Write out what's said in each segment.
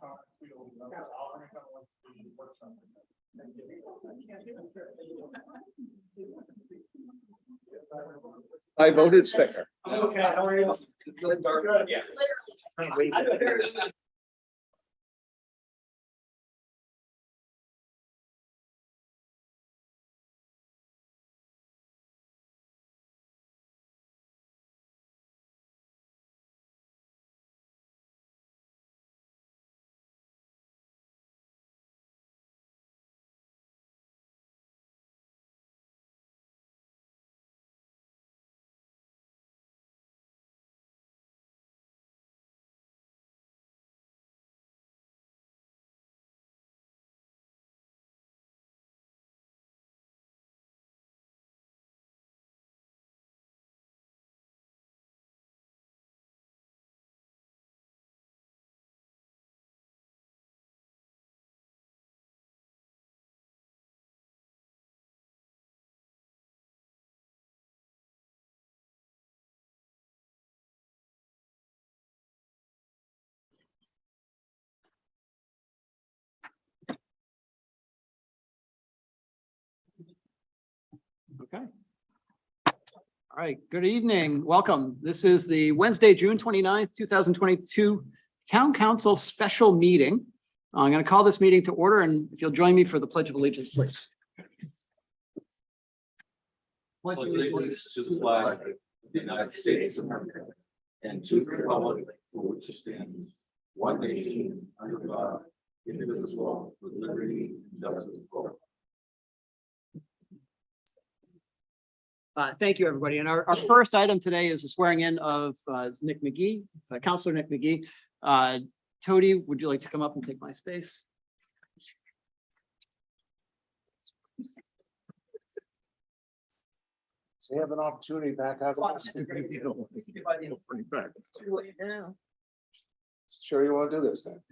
comments. I'll bring it up once the workshop. I voted sticker. Okay, how are you? It's really dark. Yeah. Okay. All right, good evening. Welcome. This is the Wednesday, June 29th, 2022 Town Council Special Meeting. I'm going to call this meeting to order, and if you'll join me for the Pledge of Allegiance, please. Pledge allegiance to the flag of the United States of America and to the republic for which it stands, one nation under God, indivisible, with liberty and justice for all. Thank you, everybody. And our first item today is the swearing in of Nick McGee, Councilor Nick McGee. Tody, would you like to come up and take my space? So you have an opportunity back. Sure you want to do this then?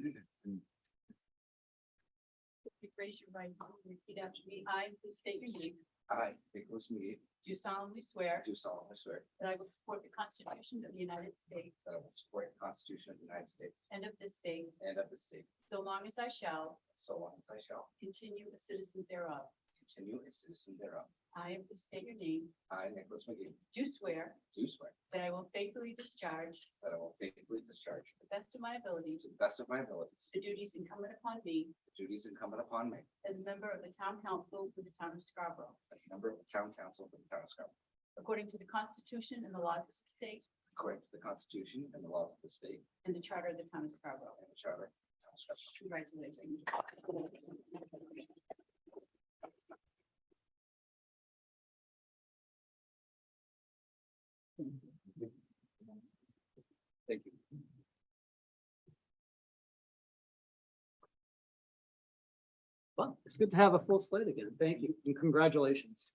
Raise your right hand and repeat after me. I, who state your name, I, Nicholas McGee, do solemnly swear do solemnly swear that I will support the Constitution of the United States that I will support the Constitution of the United States and of this state, and of the state, so long as I shall so long as I shall continue a citizen thereof. continue a citizen thereof. I, who state your name, I, Nicholas McGee, do swear do swear that I will faithfully discharge, that I will faithfully discharge, to the best of my ability, to the best of my abilities, the duties incumbent upon me the duties incumbent upon me as a member of the Town Council for the Town of Scarborough, as a member of the Town Council for the Town of Scarborough, according to the Constitution and the laws of the state according to the Constitution and the laws of the state and the Charter of the Town of Scarborough. and the Charter of the Town of Scarborough. Congratulations. Thank you. Well, it's good to have a full slate again. Thank you and congratulations.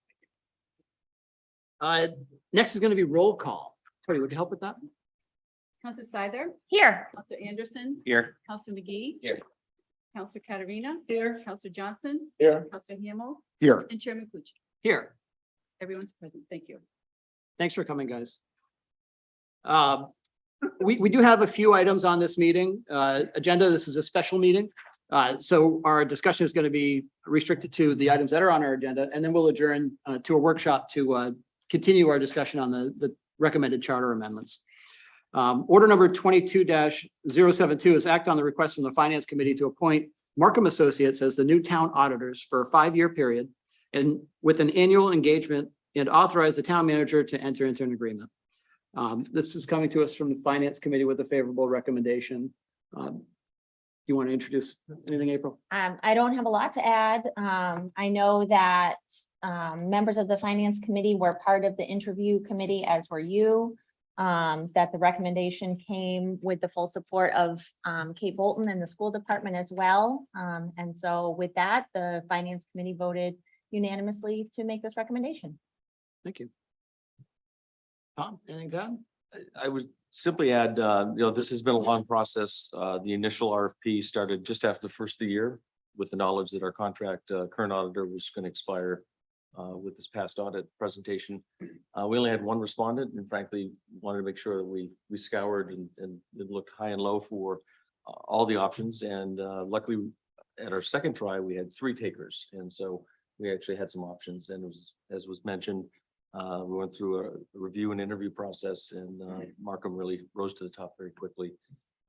Next is going to be roll call. Tony, would you help with that? Counselor Seither, Here. Counselor Anderson, Here. Counselor McGee. Here. Counselor Katarina. Here. Counselor Johnson, Here. Counselor Hamel, Here. and Chairman Pucci. Here. Everyone's present. Thank you. Thanks for coming, guys. We do have a few items on this meeting agenda. This is a special meeting. So our discussion is going to be restricted to the items that are on our agenda, and then we'll adjourn to a workshop to continue our discussion on the recommended charter amendments. Order number 22-072 is act on the request from the Finance Committee to appoint Markham Associates as the new town auditors for a 5-year period and with an annual engagement, and authorize the town manager to enter into an agreement. This is coming to us from the Finance Committee with a favorable recommendation. You want to introduce anything, April? I don't have a lot to add. I know that members of the Finance Committee were part of the interview committee, as were you. That the recommendation came with the full support of Kate Bolton and the school department as well. And so with that, the Finance Committee voted unanimously to make this recommendation. Thank you. Tom, anything to add? I would simply add, this has been a long process. The initial RFP started just after the first of the year with the knowledge that our contract, current auditor was going to expire with this past audit presentation. We only had one respondent and frankly wanted to make sure that we scoured and looked high and low for all the options, and luckily at our second try, we had 3 takers, and so we actually had some options, and it was, as was mentioned, we went through a review and interview process, and Markham really rose to the top very quickly.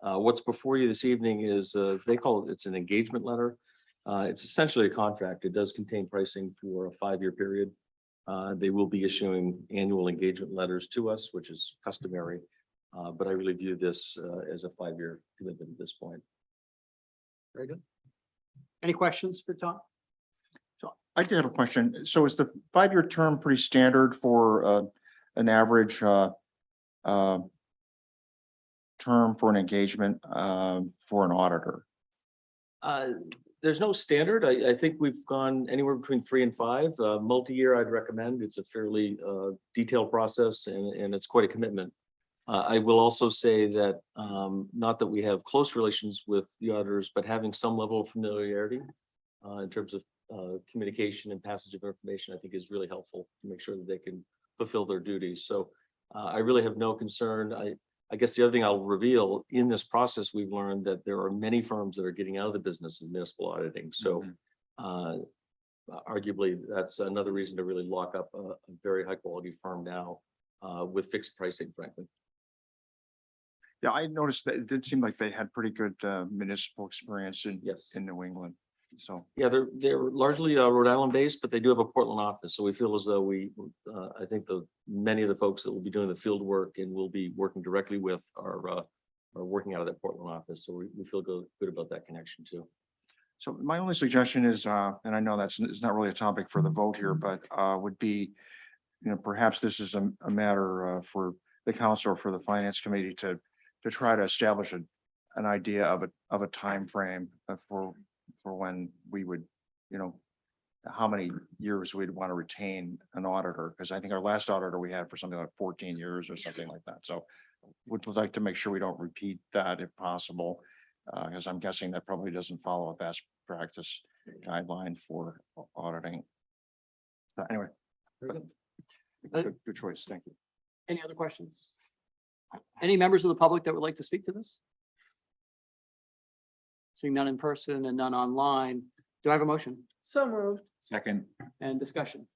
What's before you this evening is, they call it, it's an engagement letter. It's essentially a contract. It does contain pricing for a 5-year period. They will be issuing annual engagement letters to us, which is customary. But I really view this as a 5-year commitment at this point. Very good. Any questions for Tom? I did have a question. So is the 5-year term pretty standard for an average term for an engagement for an auditor? There's no standard. I think we've gone anywhere between 3 and 5. Multi-year, I'd recommend. It's a fairly detailed process, and it's quite a commitment. I will also say that not that we have close relations with the auditors, but having some level of familiarity in terms of communication and passage of information, I think is really helpful to make sure that they can fulfill their duties. So I really have no concern. I guess the other thing I'll reveal, in this process, we've learned that there are many firms that are getting out of the business of municipal auditing. So arguably, that's another reason to really lock up a very high quality firm now with fixed pricing, frankly. Yeah, I noticed that it did seem like they had pretty good municipal experience in Yes. in New England. So Yeah, they're largely Rhode Island based, but they do have a Portland office. So we feel as though I think many of the folks that will be doing the field work and will be working directly with are working out of that Portland office. So we feel good about that connection too. So my only suggestion is, and I know it's not really a topic for the vote here, but would be, perhaps this is a matter for the council or for the finance committee to try to establish an idea of a time frame for when we would, how many years we'd want to retain an auditor, because I think our last auditor we had for something like 14 years or something like that. So would like to make sure we don't repeat that if possible, because I'm guessing that probably doesn't follow a best practice guideline for auditing. Anyway, Very good. good choice. Thank you. Any other questions? Any members of the public that would like to speak to this? Seeing none in person and none online, do I have a motion So moved. Second. and discussion?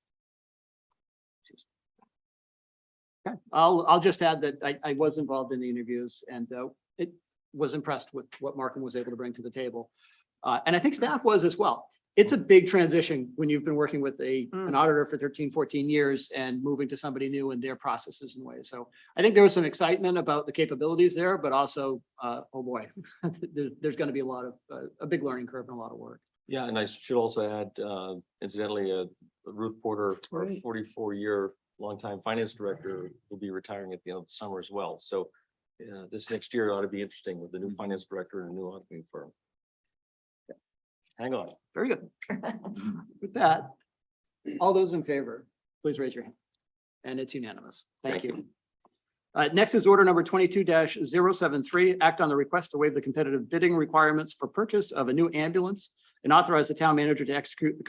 Okay, I'll just add that I was involved in the interviews, and it was impressed with what Markham was able to bring to the table. And I think staff was as well. It's a big transition when you've been working with an auditor for 13, 14 years and moving to somebody new and their processes and ways. So I think there was some excitement about the capabilities there, but also, oh boy, there's going to be a big learning curve and a lot of work. Yeah, and I should also add, incidentally, Ruth Porter, our 44-year longtime finance director, will be retiring at the end of the summer as well. So this next year ought to be interesting with the new finance director and a new auditing firm. Hang on. Very good. With that, all those in favor, please raise your hand. And it's unanimous. Thank Thank you. Next is order number 22-073, act on the request to waive the competitive bidding requirements for purchase of a new ambulance and authorize the town manager to execute the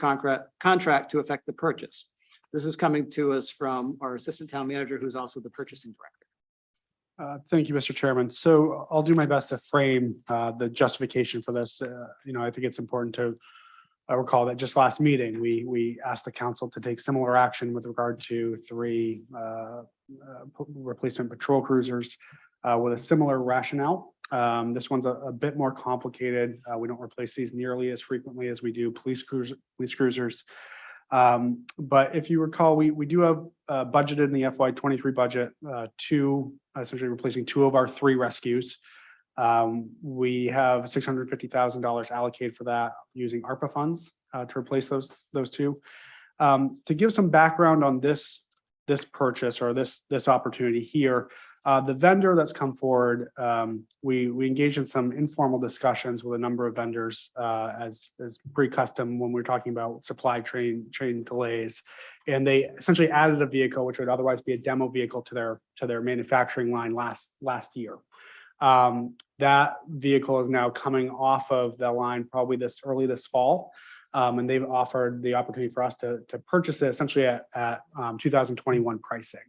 contract to effect the purchase. This is coming to us from our assistant town manager, who's also the purchasing director. Thank you, Mr. Chairman. So I'll do my best to frame the justification for this. I think it's important to recall that just last meeting, we asked the council to take similar action with regard to 3 replacement patrol cruisers with a similar rationale. This one's a bit more complicated. We don't replace these nearly as frequently as we do police cruisers. But if you recall, we do have budgeted in the FY23 budget, essentially replacing 2 of our 3 rescues. We have $650,000 allocated for that using ARPA funds to replace those 2. To give some background on this purchase or this opportunity here, the vendor that's come forward, we engaged in some informal discussions with a number of vendors as pretty custom when we're talking about supply chain delays. And they essentially added a vehicle which would otherwise be a demo vehicle to their manufacturing line last year. That vehicle is now coming off of the line probably early this fall. And they've offered the opportunity for us to purchase it essentially at 2021 pricing.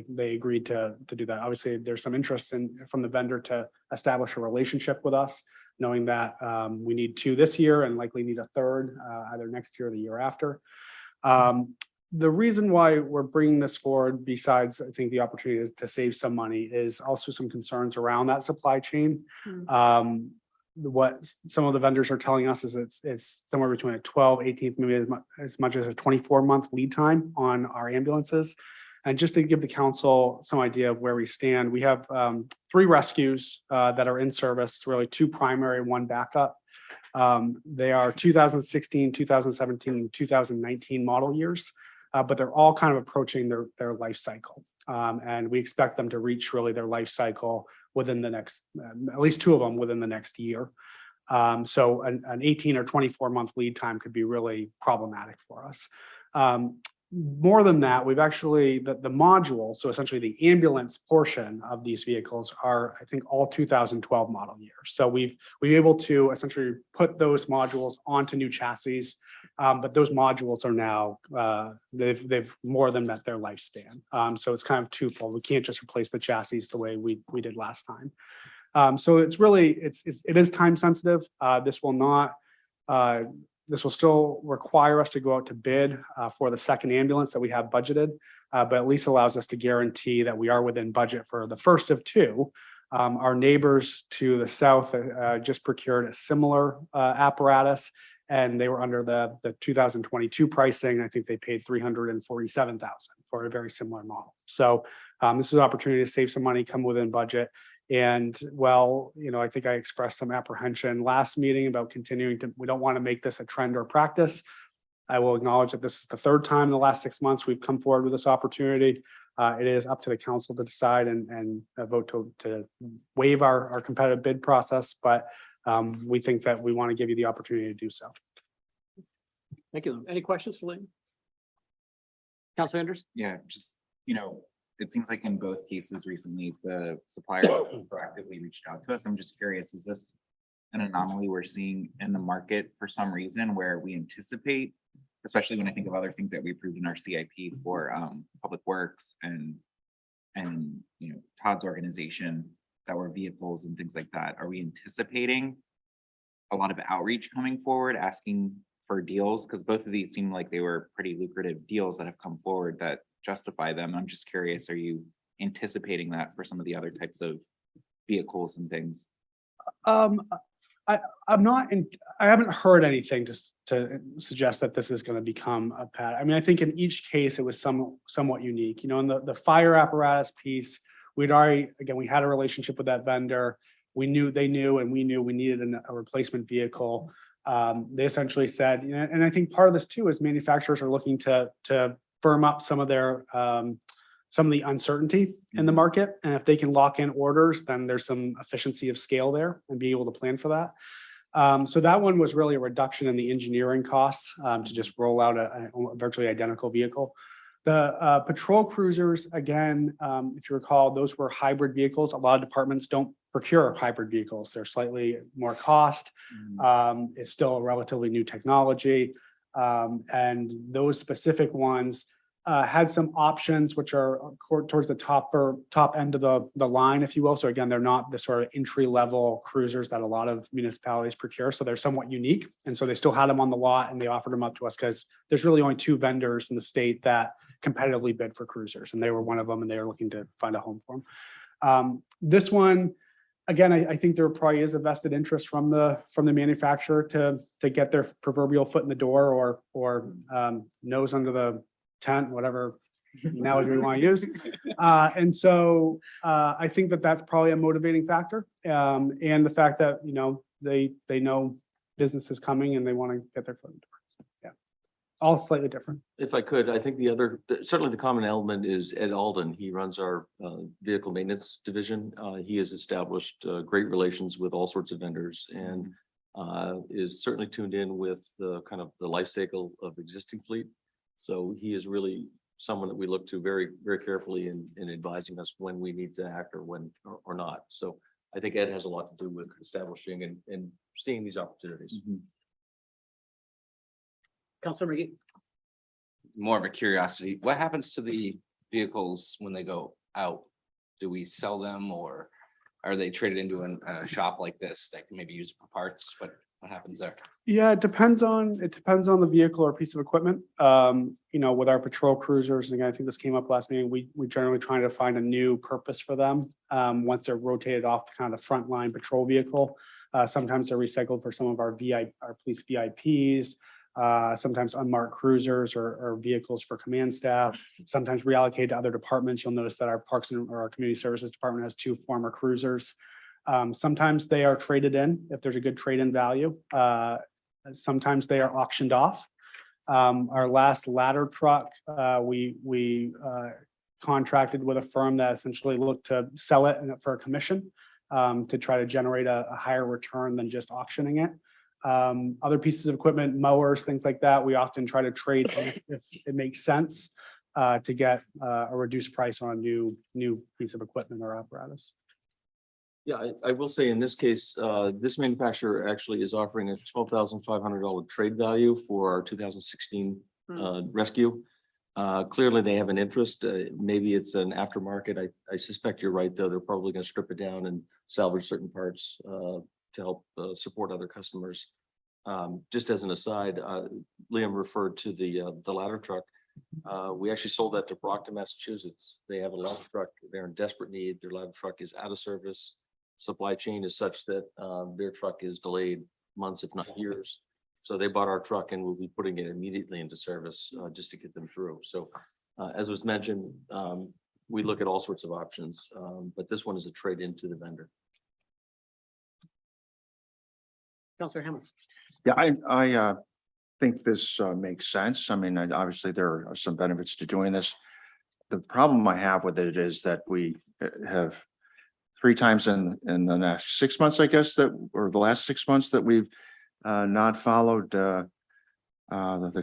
They agreed to do that. Obviously, there's some interest from the vendor to establish a relationship with us, knowing that we need two this year and likely need a third either next year or the year after. The reason why we're bringing this forward, besides I think the opportunity to save some money, is also some concerns around that supply chain. What some of the vendors are telling us is it's somewhere between a 12, 18, maybe as much as a 24-month lead time on our ambulances. And just to give the council some idea of where we stand, we have 3 rescues that are in service, really 2 primary, 1 backup. They are 2016, 2017, and 2019 model years, but they're all kind of approaching their life cycle. And we expect them to reach really their life cycle within the next, at least 2 of them within the next year. So an 18 or 24-month lead time could be really problematic for us. More than that, we've actually, the module, so essentially the ambulance portion of these vehicles are, I think, all 2012 model years. So we've been able to essentially put those modules onto new chassis, but those modules are now, they've more than met their lifespan. So it's kind of twofold. We can't just replace the chassis the way we did last time. So it's really, it is time sensitive. This will not, this will still require us to go out to bid for the second ambulance that we have budgeted, but at least allows us to guarantee that we are within budget for the first of 2. Our neighbors to the south just procured a similar apparatus, and they were under the 2022 pricing. I think they paid $347,000 for a very similar model. So this is an opportunity to save some money, come within budget. And well, I think I expressed some apprehension last meeting about continuing to, we don't want to make this a trend or practice. I will acknowledge that this is the 3rd time in the last 6 months we've come forward with this opportunity. It is up to the council to decide and vote to waive our competitive bid process, but we think that we want to give you the opportunity to do so. Thank you. Any questions for Layton? Councilor Andrews? Yeah, just, it seems like in both cases recently, the suppliers proactively reached out to us. I'm just curious, is this an anomaly we're seeing in the market for some reason where we anticipate, especially when I think of other things that we approved in our CIP for Public Works and Todd's organization that were vehicles and things like that. Are we anticipating a lot of outreach coming forward, asking for deals? Because both of these seem like they were pretty lucrative deals that have come forward that justify them. I'm just curious, are you anticipating that for some of the other types of vehicles and things? I haven't heard anything to suggest that this is going to become a pattern. I mean, I think in each case it was somewhat unique. In the fire apparatus piece, we had a relationship with that vendor. They knew, and we knew we needed a replacement vehicle. They essentially said, and I think part of this too is manufacturers are looking to firm up some of the uncertainty in the market. And if they can lock in orders, then there's some efficiency of scale there and be able to plan for that. So that one was really a reduction in the engineering costs to just roll out a virtually identical vehicle. The patrol cruisers, again, if you recall, those were hybrid vehicles. A lot of departments don't procure hybrid vehicles. They're slightly more cost. It's still a relatively new technology. And those specific ones had some options which are towards the top end of the line, if you will. So again, they're not the sort of entry level cruisers that a lot of municipalities procure. So they're somewhat unique. And so they still had them on the lot and they offered them up to us because there's really only 2 vendors in the state that competitively bid for cruisers. And they were one of them and they were looking to find a home for them. This one, again, I think there probably is a vested interest from the manufacturer to get their proverbial foot in the door or nose under the tent, whatever analogy we want to use. And so I think that's probably a motivating factor. And the fact that, they know business is coming and they want to get their foot in the door. Yeah. All slightly different. If I could, I think certainly the common element is Ed Alden. He runs our vehicle maintenance division. He has established great relations with all sorts of vendors and is certainly tuned in with the kind of the life cycle of existing fleet. So he is really someone that we look to very, very carefully in advising us when we need to act or when or not. So I think Ed has a lot to do with establishing and seeing these opportunities. Counselor McGee. More of a curiosity, what happens to the vehicles when they go out? Do we sell them or are they traded into a shop like this that can maybe use for parts? What happens there? Yeah, it depends on the vehicle or piece of equipment. You know, with our patrol cruisers, and again, I think this came up last meeting, we generally trying to find a new purpose for them. Once they're rotated off the kind of the frontline patrol vehicle. Sometimes they're recycled for some of our our police VIPs. Sometimes unmarked cruisers or vehicles for command staff, sometimes reallocated to other departments. You'll notice that our parks or our community services department has 2 former cruisers. Sometimes they are traded in if there's a good trade-in value. Sometimes they are auctioned off. Our last ladder truck, we contracted with a firm that essentially looked to sell it for a commission to try to generate a higher return than just auctioning it. Other pieces of equipment, mowers, things like that, we often try to trade if it makes sense to get a reduced price on a new piece of equipment or apparatus. Yeah, I will say in this case, this manufacturer actually is offering a $12,500 trade value for our 2016 rescue. Clearly, they have an interest. Maybe it's an aftermarket. I suspect you're right, though. They're probably going to strip it down and salvage certain parts to help support other customers. Just as an aside, Liam referred to the ladder truck. We actually sold that to Brockton, Massachusetts. They have a ladder truck. They're in desperate need. Their ladder truck is out of service. Supply chain is such that their truck is delayed months, if not years. So they bought our truck and we'll be putting it immediately into service just to get them through. So as was mentioned, we look at all sorts of options, but this one is a trade into the vendor. Counselor Hammond. Yeah, I think this makes sense. I mean, obviously there are some benefits to doing this. The problem I have with it is that we have 3 times in the next 6 months, I guess, or the last 6 months that we've not followed the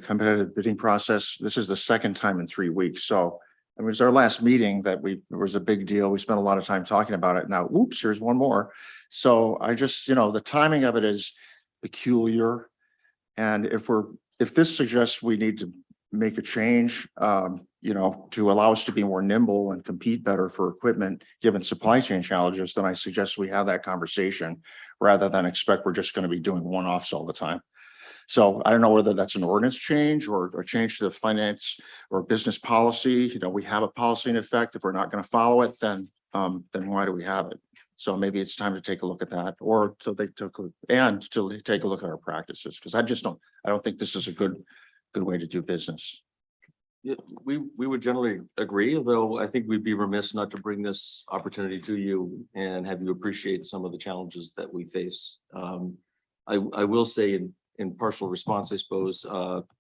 competitive bidding process. This is the 2nd time in 3 weeks. So it was our last meeting that it was a big deal. We spent a lot of time talking about it. Now, oops, here's one more. So I just, the timing of it is peculiar. And if this suggests we need to make a change, to allow us to be more nimble and compete better for equipment, given supply chain challenges, then I suggest we have that conversation rather than expect we're just going to be doing one-offs all the time. So I don't know whether that's an ordinance change or a change to the finance or business policy. We have a policy in effect. If we're not going to follow it, then why do we have it? So maybe it's time to take a look at that, or to take a look at our practices, because I don't think this is a good way to do business. Yeah, we would generally agree, although I think we'd be remiss not to bring this opportunity to you and have you appreciate some of the challenges that we face. I will say in partial response, I suppose,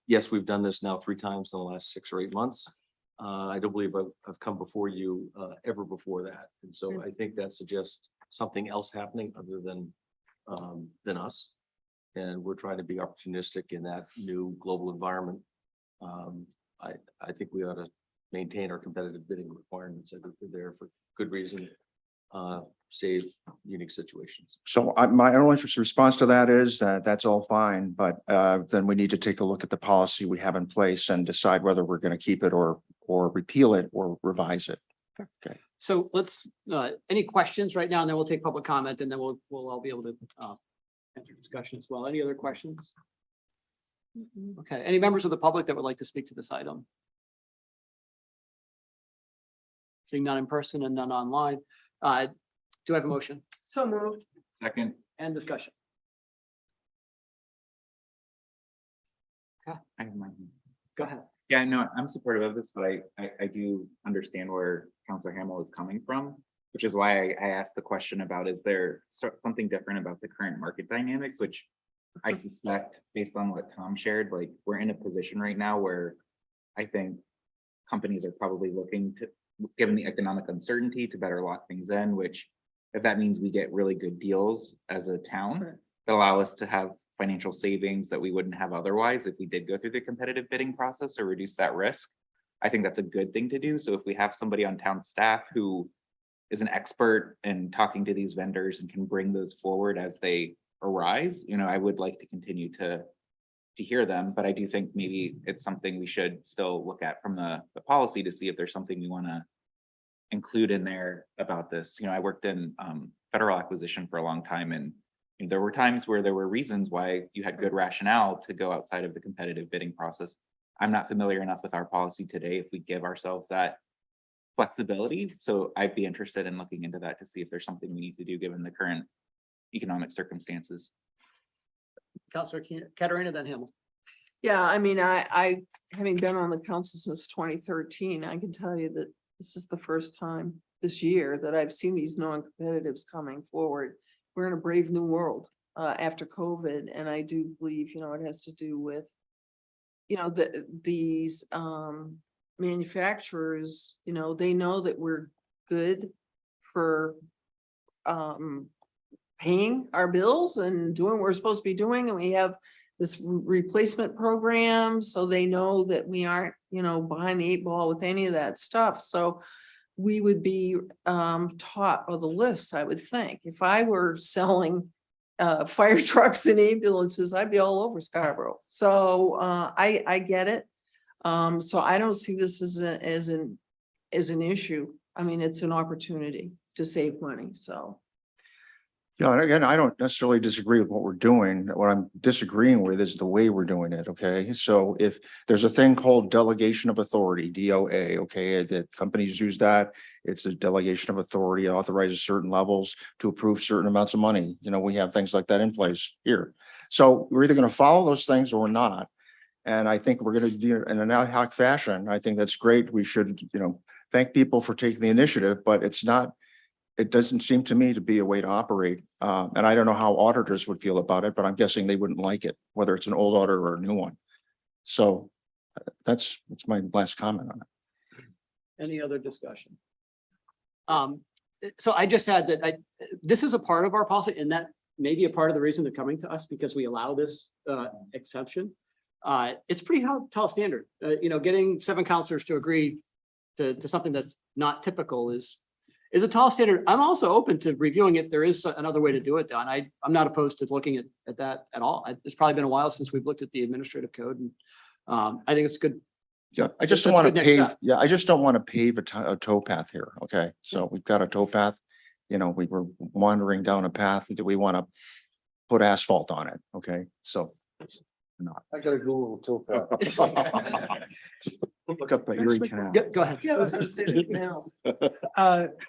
yes, we've done this now 3 times in the last 6 or 8 months. I don't believe I've come before you ever before that. And so I think that suggests something else happening other than us. And we're trying to be opportunistic in that new global environment. I think we ought to maintain our competitive bidding requirements. I think they're there for good reason, save unique situations. So my only response to that is that that's all fine, but then we need to take a look at the policy we have in place and decide whether we're going to keep it or repeal it or revise it. Okay. So let's, any questions right now, and then we'll take public comment, and then we'll all be able to enter discussion as well. Any other questions? Okay, any members of the public that would like to speak to this item? Seeing none in person and none online. Do I have a motion? So moved. Second. And discussion? I have mine. Go ahead. Yeah, no, I'm supportive of this, but I do understand where Councilor Hamel is coming from, which is why I asked the question about, is there something different about the current market dynamics, which I suspect based on what Tom shared, like we're in a position right now where I think companies are probably looking to, given the economic uncertainty, to better lock things in, which if that means we get really good deals as a town that allow us to have financial savings that we wouldn't have otherwise if we did go through the competitive bidding process or reduce that risk, I think that's a good thing to do. So if we have somebody on town staff who is an expert in talking to these vendors and can bring those forward as they arise, I would like to continue to to hear them, but I do think maybe it's something we should still look at from the policy to see if there's something we want to include in there about this. You know, I worked in federal acquisition for a long time, and there were times where there were reasons why you had good rationale to go outside of the competitive bidding process. I'm not familiar enough with our policy today if we give ourselves that flexibility. So I'd be interested in looking into that to see if there's something we need to do given the current economic circumstances. Counselor Katarina, then Hamel. Yeah, I mean, I, having been on the council since 2013, I can tell you that this is the first time this year that I've seen these non-competitives coming forward. We're in a brave new world after COVID, and I do believe, you know, it has to do with, you know, these manufacturers, you know, they know that we're good for paying our bills and doing what we're supposed to be doing, and we have this replacement program, so they know that we aren't, you know, behind the eight ball with any of that stuff. So we would be top of the list, I would think. If I were selling fire trucks and ambulances, I'd be all over Scarborough. So I get it. So I don't see this as an issue. I mean, it's an opportunity to save money, so. Yeah, and again, I don't necessarily disagree with what we're doing. What I'm disagreeing with is the way we're doing it, okay? So if there's a thing called delegation of authority, DOA, okay, that companies use that, it's a delegation of authority, it authorizes certain levels to approve certain amounts of money. You know, we have things like that in place here. So we're either gonna follow those things or we're not. And I think we're gonna do it in an ad hoc fashion. I think that's great. We should, you know, thank people for taking the initiative, but it doesn't seem to me to be a way to operate. And I don't know how auditors would feel about it, but I'm guessing they wouldn't like it, whether it's an old auditor or a new one. So that's my last comment on it. Any other discussion? So I just had that this is a part of our policy, and that may be a part of the reason they're coming to us, because we allow this exception. It's pretty tall standard. You know, getting 7 counselors to agree to something that's not typical is a tall standard. I'm also open to reviewing if there is another way to do it, Don. I'm not opposed to looking at that at all. It's probably been a while since we've looked at the administrative code, and I think it's good. Yeah, I just That's don't want good to next pave, step. yeah, I just don't want to pave a towpath here, okay? So we've got a towpath, you know, we were wandering down a path, do we want to put asphalt on it, okay? So. Not. I gotta Google towpath. Look up Erie Canal. Yeah, go ahead. Yeah, I was gonna say that now.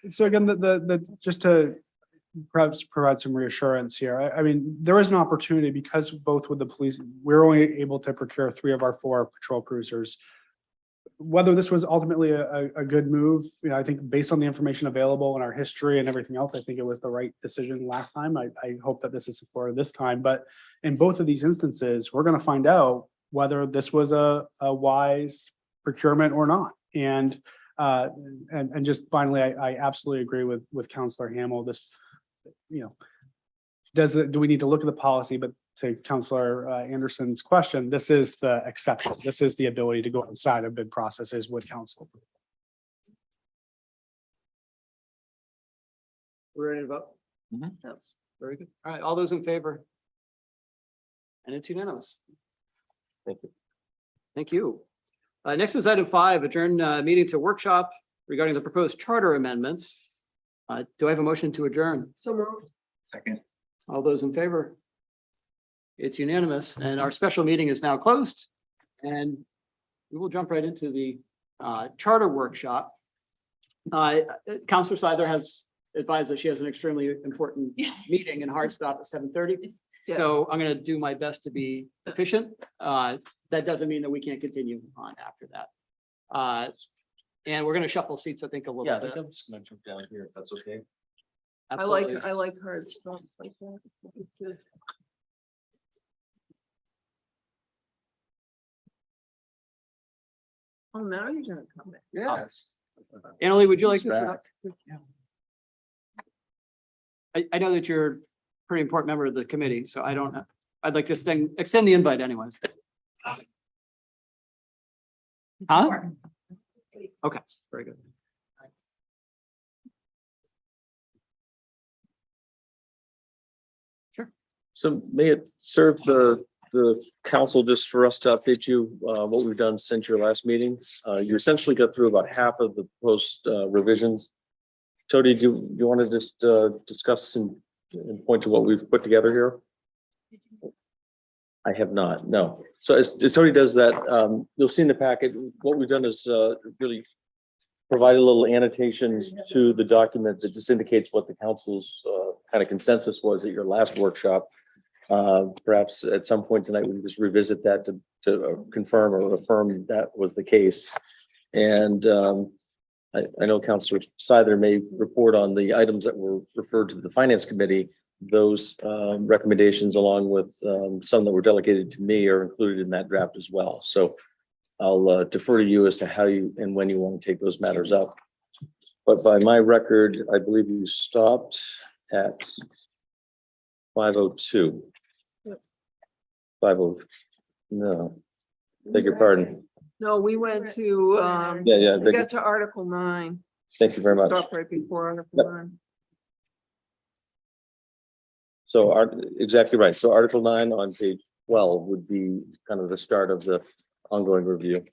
So again, just to perhaps provide some reassurance here, I mean, there is an opportunity because both with the police, we're only able to procure 3 of our 4 patrol cruisers. Whether this was ultimately a good move, you know, I think based on the information available in our history and everything else, I think it was the right decision last time. I hope that this is supported this time, but in both of these instances, we're gonna find out whether this was a wise procurement or not. And just finally, I absolutely agree with Counselor Hamel. This, you know, do we need to look at the policy? But to Counselor Anderson's question, this is the exception. This is the ability to go outside of bid processes with council. We're ready to vote? Mhm. Yes, very good. All right, all those in favor? And it's unanimous. Thank you. Thank you. Next is item 5, adjourn meeting to workshop regarding the proposed charter amendments. Do I have a motion to adjourn? So moved. Second. All those in favor? It's unanimous, and our special meeting is now closed. And we will jump right into the charter workshop. Counselor Seither has advised that she has an extremely important meeting in hard stop at 7:30. Yeah. So I'm going to do my best to be efficient. That doesn't mean that we can't continue on after that. And we're going to shuffle seats, I think, a little Yeah, I bit. think I'm just gonna jump down here if that's okay. Absolutely. I like hard stuff like that. Good. Oh, now you're gonna come back. Yes. Annalee, would you like He's this? back. I know that you're a pretty important member of the committee, so I'd like to extend the invite anyways. Huh? Okay, very good. So may it serve the the council, just for us to update you, what we've done since your last meeting. You essentially got through about half of the post revisions. Tony, do you want to just discuss and point to what we've put together here? I have not, no. So as Tony does that, you'll see in the packet, what we've done is really provide a little annotation to the document that just indicates what the council's kind of consensus was at your last workshop. Perhaps at some point tonight, we can just revisit that to confirm or affirm that was the case. And I know Councilor Seither may report on the items that were referred to the Finance Committee. Those recommendations, along with some that were delegated to me, are included in that draft as well. So I'll defer to you as to how you and when you want to take those matters up. But by my record, I believe you stopped at 502. 50, no, beg your pardon. No, we went to, Yeah, we got to Article 9. thank you very much. Stopped right before Article Yep. 9. So exactly right. So Article 9 on page 12 would be kind of the start of the ongoing review.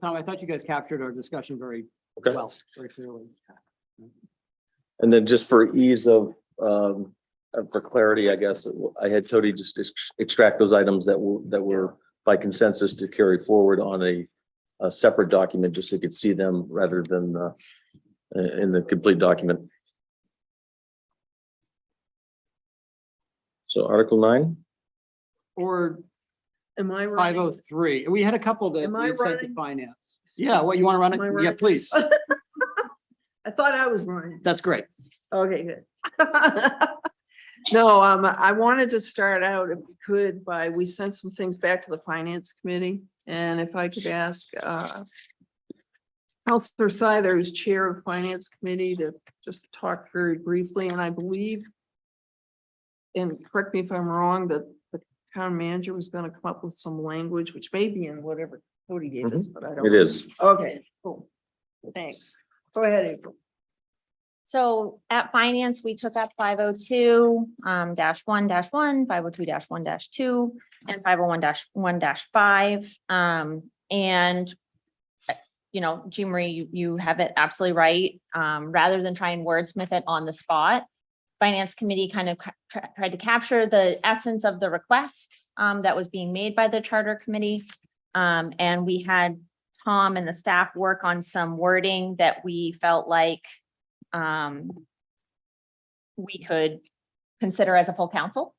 Tom, I thought you guys captured our discussion very Okay. well, very clearly. And then just for ease of, for clarity, I guess, I had Tony just extract those items that were by consensus to carry forward on a separate document, just so you could see them rather than in the complete document. So Article 9, Or Am I right? 503. We had a couple that Am I we sent to running? finance. Yeah, what, you want to run Am I it? Yeah, running? please. I thought I was running. That's great. Okay, good. No, I wanted to start out, if we could, we sent some things back to the Finance Committee, and if I could ask Counselor Seither, who's Chair of Finance Committee, to just talk very briefly, and I believe, and correct me if I'm wrong, that the town manager was gonna come up with some language, which may be in whatever Cody gave us, but I don't. it is. Okay, cool. Thanks. Go ahead, April. So at finance, we took up 502 -1 -1, 502 -1 -2, and 501 -1 -5. And you know, Jean Marie, you have it absolutely right. Rather than try and wordsmith it on the spot, Finance Committee kind of tried to capture the essence of the request that was being made by the Charter Committee. And we had Tom and the staff work on some wording that we felt like we could consider as a full council.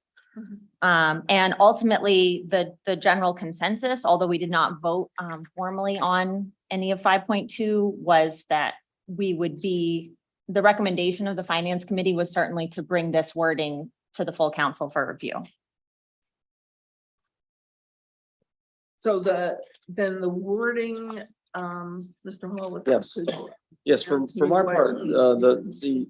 And ultimately, the general consensus, although we did not vote formally on any of 5.2, was that we would be, the recommendation of the Finance Committee was certainly to bring this wording to the full council for review. So then the wording, Mr. Hall. Yes. Yes, for my part, the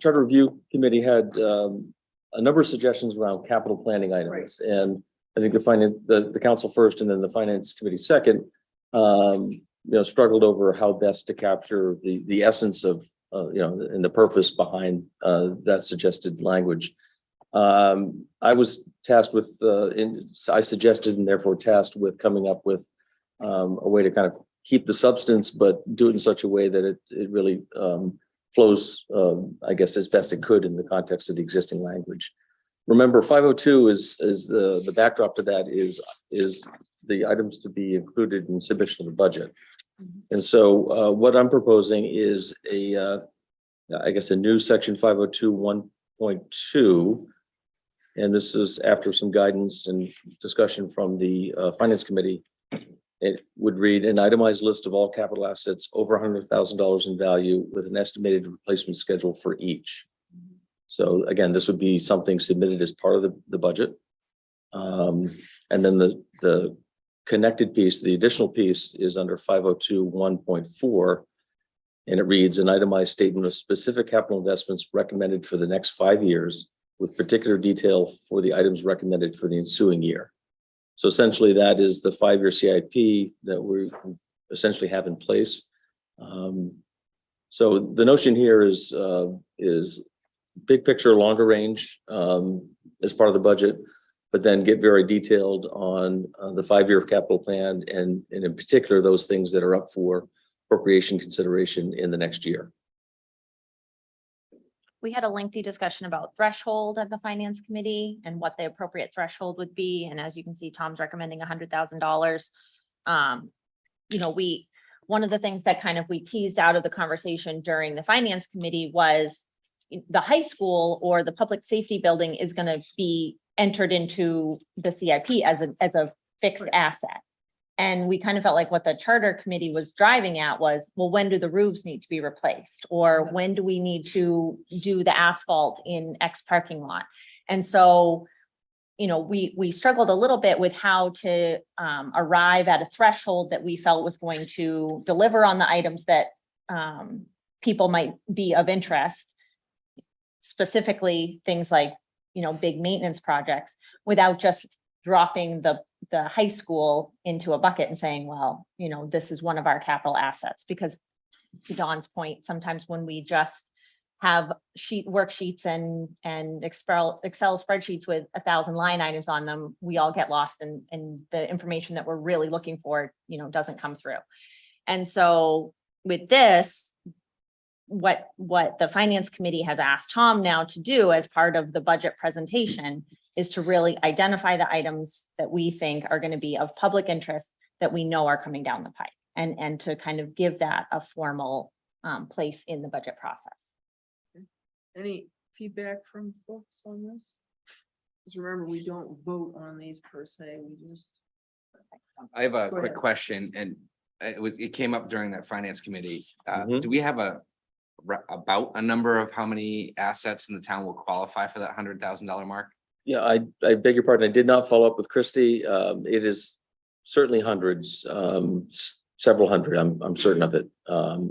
Charter Review Committee had a number of suggestions around capital planning items. And I think the council first and then the Finance Committee second, struggled over how best to capture the essence of, and the purpose behind that suggested language. I was tasked with, I suggested and therefore tasked with coming up with a way to kind of keep the substance, but do it in such a way that it really flows, I guess, as best it could in the context of the existing language. Remember, 502 is the backdrop to that is the items to be included in submission of the budget. And so what I'm proposing is I guess a new section 502 1.2. And this is after some guidance and discussion from the Finance Committee. It would read an itemized list of all capital assets over $100,000 in value with an estimated replacement schedule for each. So again, this would be something submitted as part of the budget. And then the connected piece, the additional piece is under 502 1.4. And it reads an itemized statement of specific capital investments recommended for the next 5 years with particular detail for the items recommended for the ensuing year. So essentially that is the 5-year CIP that we essentially have in place. So the notion here is big picture, longer range as part of the budget. but then get very detailed on the 5-year capital plan and in particular, those things that are up for appropriation consideration in the next year. We had a lengthy discussion about threshold at the finance committee and what the appropriate threshold would be. And as you can see, Tom's recommending $100,000. You know, one of the things that kind of we teased out of the conversation during the finance committee was the high school or the public safety building is going to be entered into the CIP as a fixed asset. And we kind of felt like what the charter committee was driving at was, well, when do the roofs need to be replaced? Or when do we need to do the asphalt in X parking lot? And so, you know, we struggled a little bit with how to arrive at a threshold that we felt was going to deliver on the items that people might be of interest. Specifically, things like, you know, big maintenance projects, without just dropping the high school into a bucket and saying, well, you know, this is one of our capital assets. Because to Dawn's point, sometimes when we just have worksheets and Excel spreadsheets with 1,000 line items on them, we all get lost and the information that we're really looking for, you know, doesn't come through. And so with this, what the finance committee has asked Tom now to do as part of the budget presentation is to really identify the items that we think are going to be of public interest that we know are coming down the pipe, and to kind of give that a formal place in the budget process. Any feedback from folks on this? Because remember, we don't vote on these per se, we just. I have a Go quick ahead. question, and it came up during that finance committee. Mhm. Do we have about a number of how many assets in the town will qualify for that $100,000 mark? Yeah, I beg your pardon. I did not follow up with Christie. It is certainly hundreds, several hundred. I'm certain of it.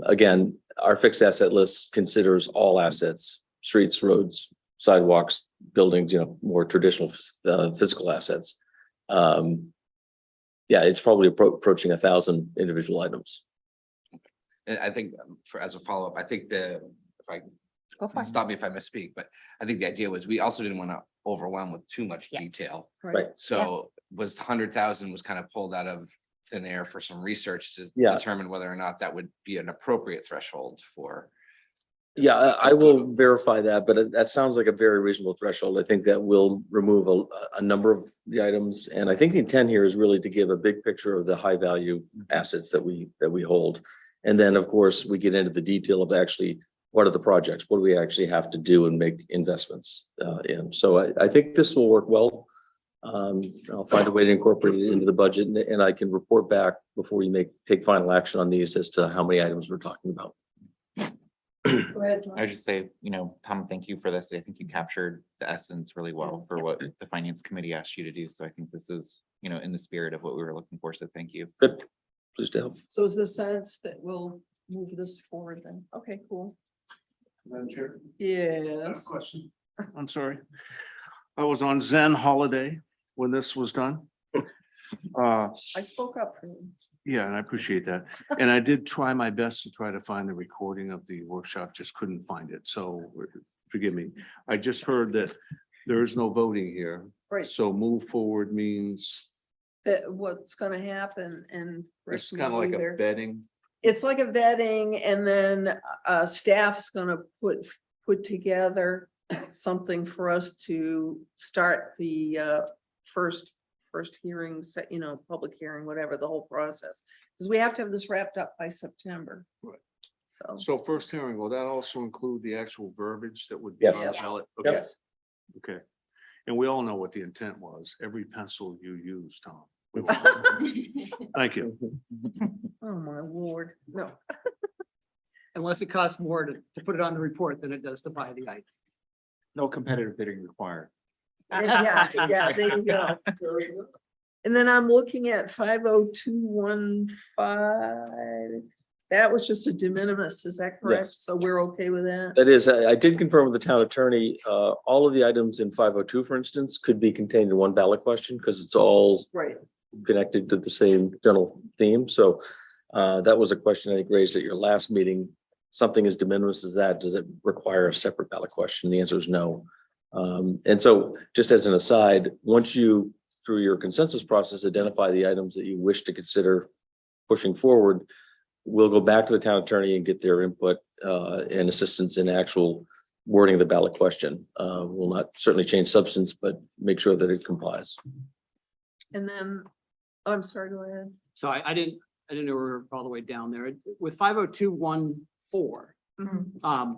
Again, our fixed asset list considers all assets, streets, roads, sidewalks, buildings, you know, more traditional physical assets. Yeah, it's probably approaching 1,000 individual items. And I think as a follow-up, I think if I Go for it. stop me if I misspeak, but I think the idea was we also didn't want to overwhelm with too much Yeah. detail. Right. So was 100,000 was kind of pulled out of thin air for some research to Yeah. determine whether or not that would be an appropriate threshold for. Yeah, I will verify that, but that sounds like a very reasonable threshold. I think that will remove a number of the items. And I think the intent here is really to give a big picture of the high value assets that we hold. And then, of course, we get into the detail of actually what are the projects? What do we actually have to do and make investments in? So I think this will work well. I'll find a way to incorporate it into the budget, and I can report back before you take final action on these as to how many items we're talking about. Go ahead, Tom. I would just say, you know, Tom, thank you for this. I think you captured the essence really well for what the finance committee asked you to do. So I think this is, you know, in the spirit of what we were looking for. So thank you. Good. Pleased to help. So is the sense that we'll move this forward then? Okay, cool. Madam Chair? Yes. Question. I'm sorry. I was on Zen holiday when this was done. I spoke up for you. Yeah, and I appreciate that. And I did try my best to try to find the recording of the workshop, just couldn't find it. So forgive me. I just heard that there is no voting here. Right. So move forward means That what's gonna happen and. It's Rick kind of will like be a there. betting. It's like a vetting, and then staff's gonna put together something for us to start the first hearing, you know, public hearing, whatever, the whole process. Because we have to have this wrapped up by September. Right. So, so first hearing, will that also include the actual verbiage that would be on the Yes. ballot? Okay, yes, okay. And we all know what the intent was. Every pencil you use, Tom. Thank you. oh my lord, no. Unless it costs more to put it on the report than it does to buy the item. No competitive bidding required. Yeah, there you go. And then I'm looking at 50215. That was just a de minimis, is that correct? Yes. So we're okay with that? That is, I did confirm with the town attorney, all of the items in 502, for instance, could be contained in one ballot question because it's all Right. connected to the same general theme. So that was a question I think raised at your last meeting. Something as de minimis as that, does it require a separate ballot question? The answer is no. And so just as an aside, once you, through your consensus process, identify the items that you wish to consider pushing forward, we'll go back to the town attorney and get their input and assistance in actual wording of the ballot question. Will not certainly change substance, but make sure that it complies. And then, oh, I'm sorry, go ahead. So I didn't know we were all the way down there. With 50214,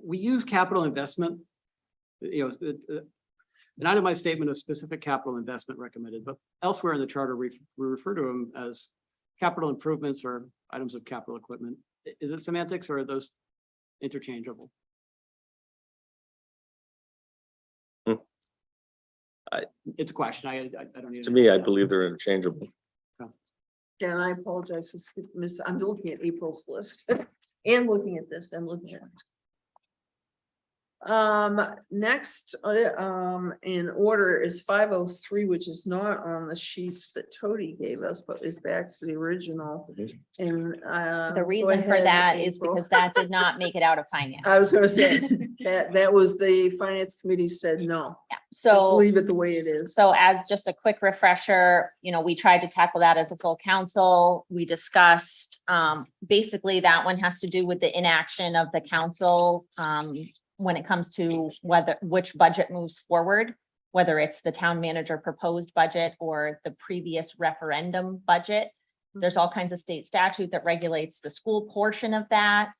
we use capital investment. An itemized statement of specific capital investment recommended, but elsewhere in the charter, we refer to them as capital improvements or items of capital equipment. Is it semantics or are those interchangeable? It's a question. I don't need. To me, I believe they're interchangeable. And I apologize for skipping this. I'm looking at April's list and looking at this and looking at. Next, in order is 503, which is not on the sheets that Tody gave us, but is back to the original. And, The go reason for ahead, that is April. because that did not make it out of finance. I was gonna say, that was the finance committee said, no, Yeah, just so. leave it the way it is. So as just a quick refresher, we tried to tackle that as a full council. We discussed, basically that one has to do with the inaction of the council, when it comes to which budget moves forward, whether it's the town manager proposed budget or the previous referendum budget. There's all kinds of state statute that regulates the school portion of that.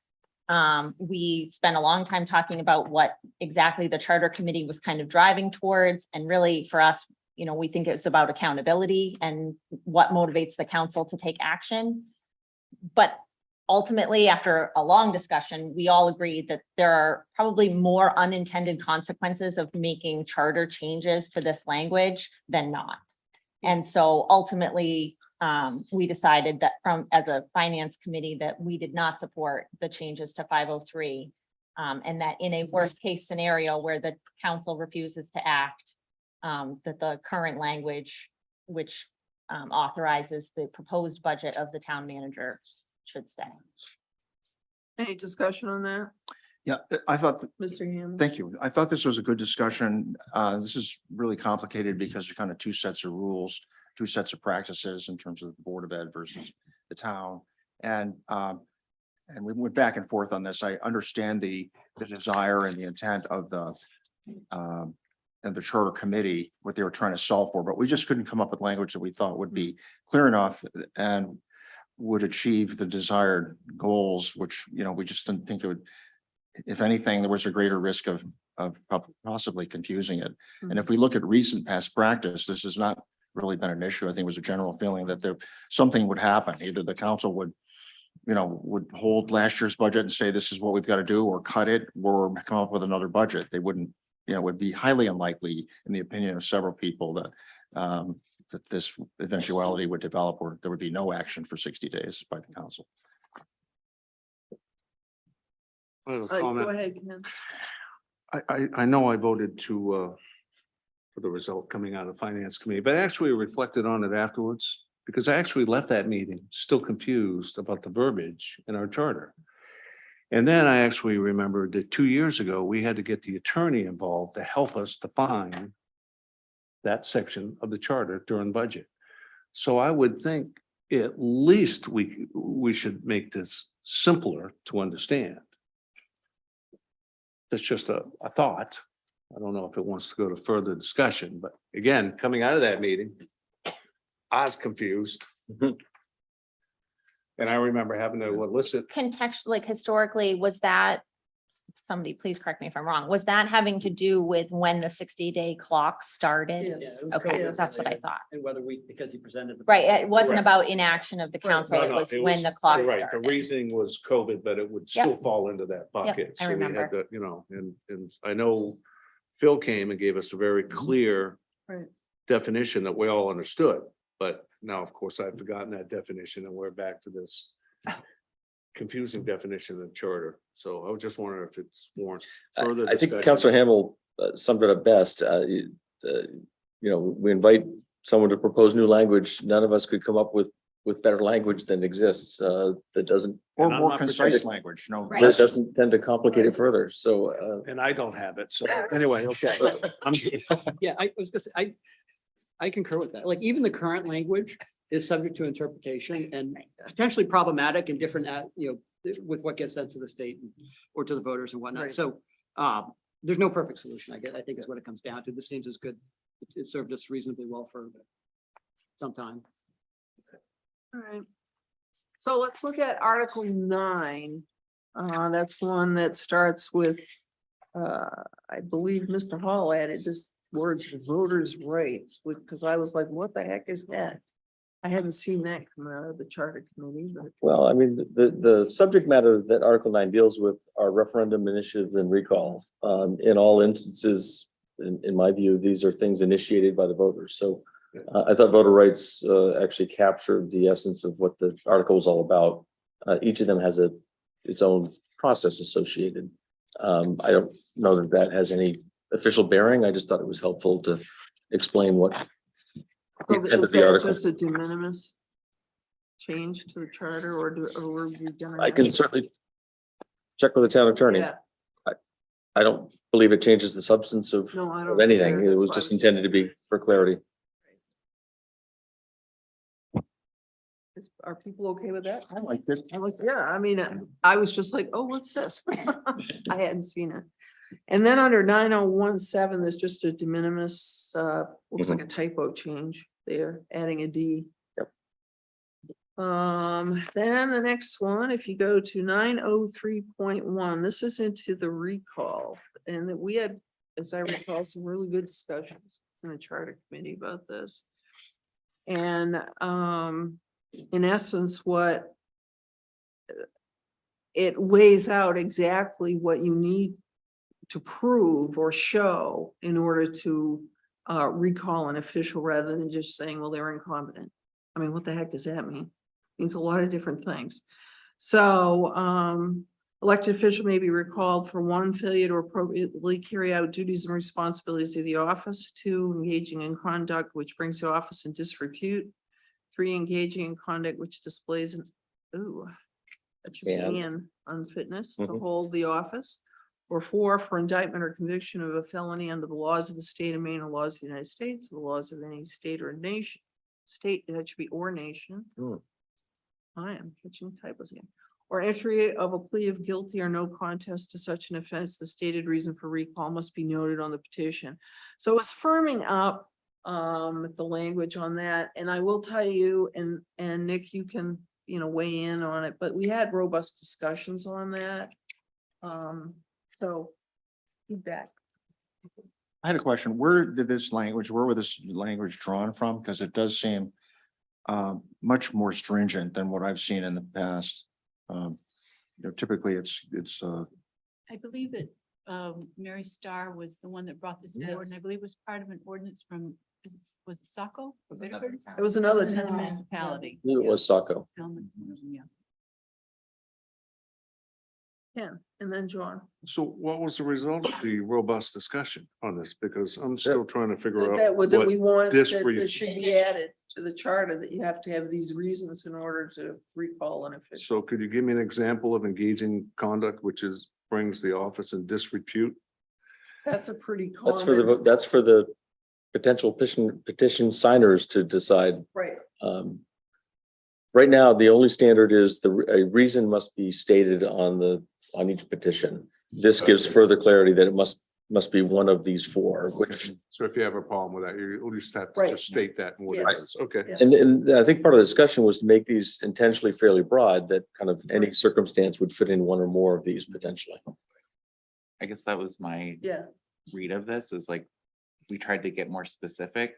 We spent a long time talking about what exactly the charter committee was kind of driving towards. And really for us, we think it's about accountability and what motivates the council to take action. But ultimately, after a long discussion, we all agreed that there are probably more unintended consequences of making charter changes to this language than not. And so ultimately, we decided that as a finance committee, that we did not support the changes to 503. And that in a worst case scenario where the council refuses to act, that the current language, which authorizes the proposed budget of the town manager, should stay. Any discussion on that, Yeah, I thought, Mr. Hammond? thank you. I thought this was a good discussion. This is really complicated because there's kind of two sets of rules, two sets of practices in terms of the Board of Ed versus the town. And we went back and forth on this. I understand the desire and the intent of the charter committee, what they were trying to solve for, but we just couldn't come up with language that we thought would be clear enough and would achieve the desired goals, which, we just didn't think it would. If anything, there was a greater risk of possibly confusing it. And if we look at recent past practice, this has not really been an issue. I think it was a general feeling that something would happen. Either the council would hold last year's budget and say, this is what we've got to do, or cut it, or come up with another budget. They wouldn't, it would be highly unlikely, in the opinion of several people, that this eventuality would develop, or there would be no action for 60 days by the council. I have a Go comment. ahead, Ken. I know I voted for the result coming out of finance committee, but I actually reflected on it afterwards, because I actually left that meeting still confused about the verbiage in our charter. And then I actually remembered that 2 years ago, we had to get the attorney involved to help us define that section of the charter during budget. So I would think at least we should make this simpler to understand. That's just a thought. I don't know if it wants to go to further discussion, but again, coming out of that meeting, I was confused. And I remember having to listen. Contextually, historically, was that, somebody please correct me if I'm wrong, was that having to do with when the 60-day clock started? Yes. Okay, Yes. that's what I thought. And whether because he presented. Right, it wasn't Right. about inaction of the council, No, it no, was when the clock you're right. started. The reasoning was COVID, but it would still fall into that bucket. I So we had remember. to, and I know Phil came and gave us a very clear Right. definition that we all understood. But now, of course, I've forgotten that definition and we're back to this confusing definition of charter. So I was just wondering if it's warrant further I think discussion. Councilor Hamel summed it up best. We invite someone to propose new language. None of us could come up with with better language than exists, that doesn't, Or And I'm more not concise prepared- language, no. Right. that doesn't tend to complicate it further. So, And I don't have it. So anyway, okay. I'm, Yeah, I was gonna say, I concur with that. Like even the current language is subject to interpretation and potentially problematic in different, with what gets sent to the state or to the voters and whatnot. Right. So there's no perfect solution, I think is what it comes down to. This seems as good. It served us reasonably well for some time. All right. So let's look at Article 9. That's the one that starts with, I believe Mr. Hall added this words voters' rights, because I was like, what the heck is that? I hadn't seen that come out of the charter committee, but well, I mean, the subject matter that Article 9 deals with are referendum initiatives and recall. In all instances, in my view, these are things initiated by the voters. So I thought voter rights actually captured the essence of what the article is all about. Each of them has its own process associated. I don't know that that has any official bearing. I just thought it was helpful to explain what the so intent is of the that article. just a de minimis change to the charter or were we done? I can certainly check with the town attorney. Yeah, I don't believe it changes the substance of no, I of don't. anything. either. It That's was why I just intended to be for clarity. Are people okay with that? I like it. Yeah, I mean, I was just like, oh, what's this? I hadn't seen it. And then under 9017, there's just a de minimis, looks like a typo change there, adding a D. Yep. Then the next one, if you go to 903.1, this is into the recall. And that we had, as I recall, some really good discussions in the charter committee about this. And, in essence, what it lays out exactly what you need to prove or show in order to recall an official rather than just saying, well, they're incompetent. I mean, what the heck does that mean? Means a lot of different things. So elected official may be recalled for one, failure to appropriately carry out duties and responsibilities of the office, two, engaging in conduct which brings the office in disrepute, three, engaging in conduct which displays an, that should be an unfitness to Mhm. hold the office. Or four, for indictment or conviction of a felony under the laws of the state of Maine or laws of the United States, or the laws of any state or nation. State, that should be or nation. Hmm. I am catching typos again. Or entry of a plea of guilty or no contest to such an offense, the stated reason for recall must be noted on the petition. So it's firming up the language on that, and I will tell you, and Nick, you can, weigh in on it, but we had robust discussions on that. So feedback. I had a question. Where did this language, where was this language drawn from? Because it does seem much more stringent than what I've seen in the past. Typically it's I believe that Mary Starr was the one that brought this forward, and I believe it was part of an ordinance from, was it Saco? Biddeford? It was another Another town. municipality. I believe it was Saco. Yeah. Ken, and then John. so what was the result of the robust discussion on this? Because I'm still trying to figure out. That we want, this that re- this should be added to the charter, that you have to have these reasons in order to recall an official. So could you give me an example of engaging conduct which brings the office in disrepute? That's a pretty That's for the, common, that's for the potential petition signers to decide. right, Right now, the only standard is a reason must be stated on each petition. This gives further clarity that it must be one of these four, which, So if you have a problem with that, you at least have to Right. just state that in what it Yes. is. Okay. Yeah. and I think part of the discussion was to make these intentionally fairly broad, that kind of any circumstance would fit in one or more of these potentially. I guess that was my yeah, read of this, is like, we tried to get more specific,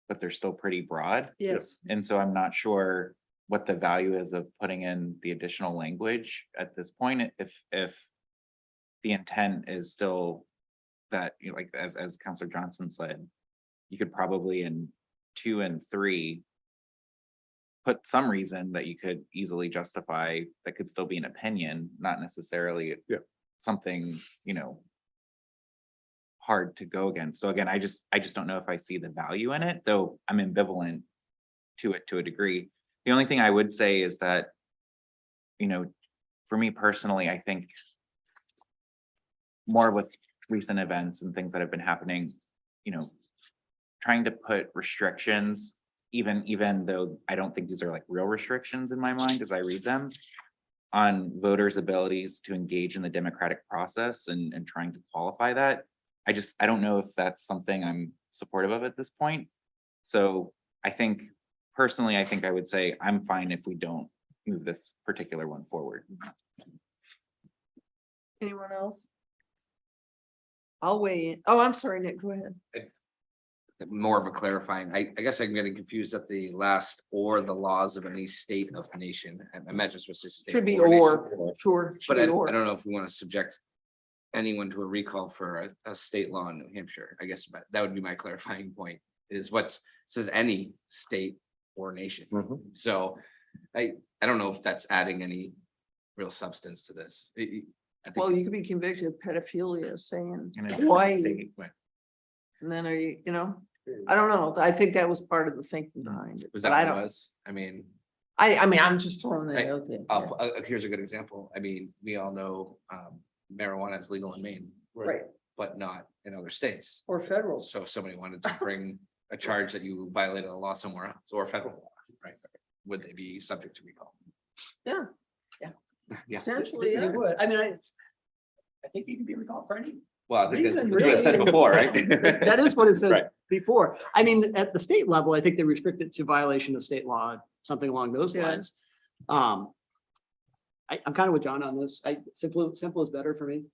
but they're still pretty broad. yes. And so I'm not sure what the value is of putting in the additional language at this point, if the intent is still that, like, as Counselor Johnson said, you could probably in 2 and 3 put some reason that you could easily justify, that could still be an opinion, not necessarily something, hard to go against. So again, I just don't know if I see the value in it, though I'm ambivalent to it to a degree. The only thing I would say is that, you know, for me personally, I think more with recent events and things that have been happening, you know, trying to put restrictions, even though I don't think these are like real restrictions in my mind as I read them, on voters' abilities to engage in the democratic process and trying to qualify that. I don't know if that's something I'm supportive of at this point. So I think personally, I think I would say I'm fine if we don't move this particular one forward. Anyone else? I'll weigh in. Oh, I'm sorry, Nick, go ahead. More of a clarifying, I guess I'm getting confused at the last or the laws of any state of nation. I imagine it's supposed to state. Should be nation. or, sure. should But be I or. don't know if we want to subject anyone to a recall for a state law in New Hampshire. I guess that would be my clarifying point, is says any state or nation. So I don't know if that's adding any real substance to this. I think- Well, you could be convicted of pedophilia saying In a different Hawaii, state, but and then are you know, I don't know. I think that was part of the thinking behind it. Was but that I what it don't, was? I mean, I mean, I'm just throwing that Right. out there. here's a good example. I mean, we all know marijuana is legal in Maine, Right, but not in other states. or federal. So if somebody wanted to bring a charge that you violated a law somewhere else or federal law, right? Would they be subject to recall? Yeah, Yeah. potentially, They yeah. would. I mean, I think you can be recalled for any Well, I think that's reason. what you had said really. before, right? That is what it said Right. before. I mean, at the state level, I think they restrict it to violation of state law, something along those Yeah. lines. I'm kind of with John on this. Simple is better for me.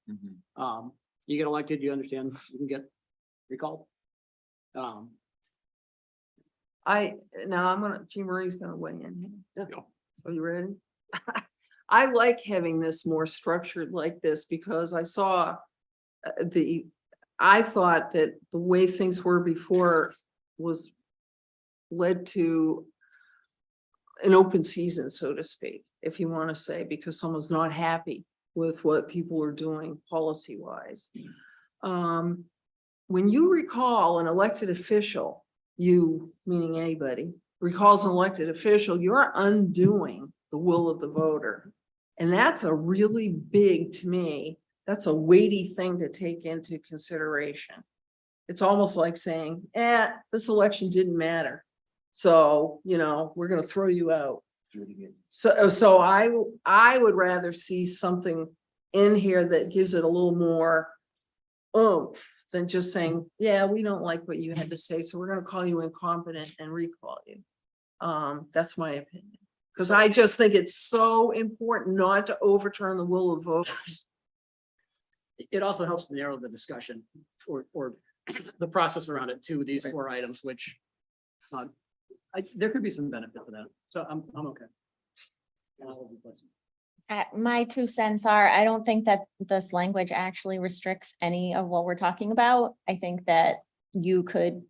You get elected, you understand, you can get recalled. Now I'm gonna, Jean Marie's gonna weigh in here. Are you ready? I like having this more structured like this because I saw I thought that the way things were before was led to an open season, so to speak, if you want to say, because someone's not happy with what people are doing policy wise. When you recall an elected official, you, meaning anybody, recalls an elected official, you're undoing the will of the voter. And that's a really big, to me, that's a weighty thing to take into consideration. It's almost like saying, this election didn't matter. So, you know, we're gonna throw you out. So I would rather see something in here that gives it a little more oomph than just saying, yeah, we don't like what you had to say, so we're gonna call you incompetent and recall you. That's my opinion. Because I just think it's so important not to overturn the will of voters. It also helps to narrow the discussion or the process around it to these 4 items, which there could be some benefit to that. So I'm okay. My 2 cents are, I don't think that this language actually restricts any of what we're talking about. I think that you could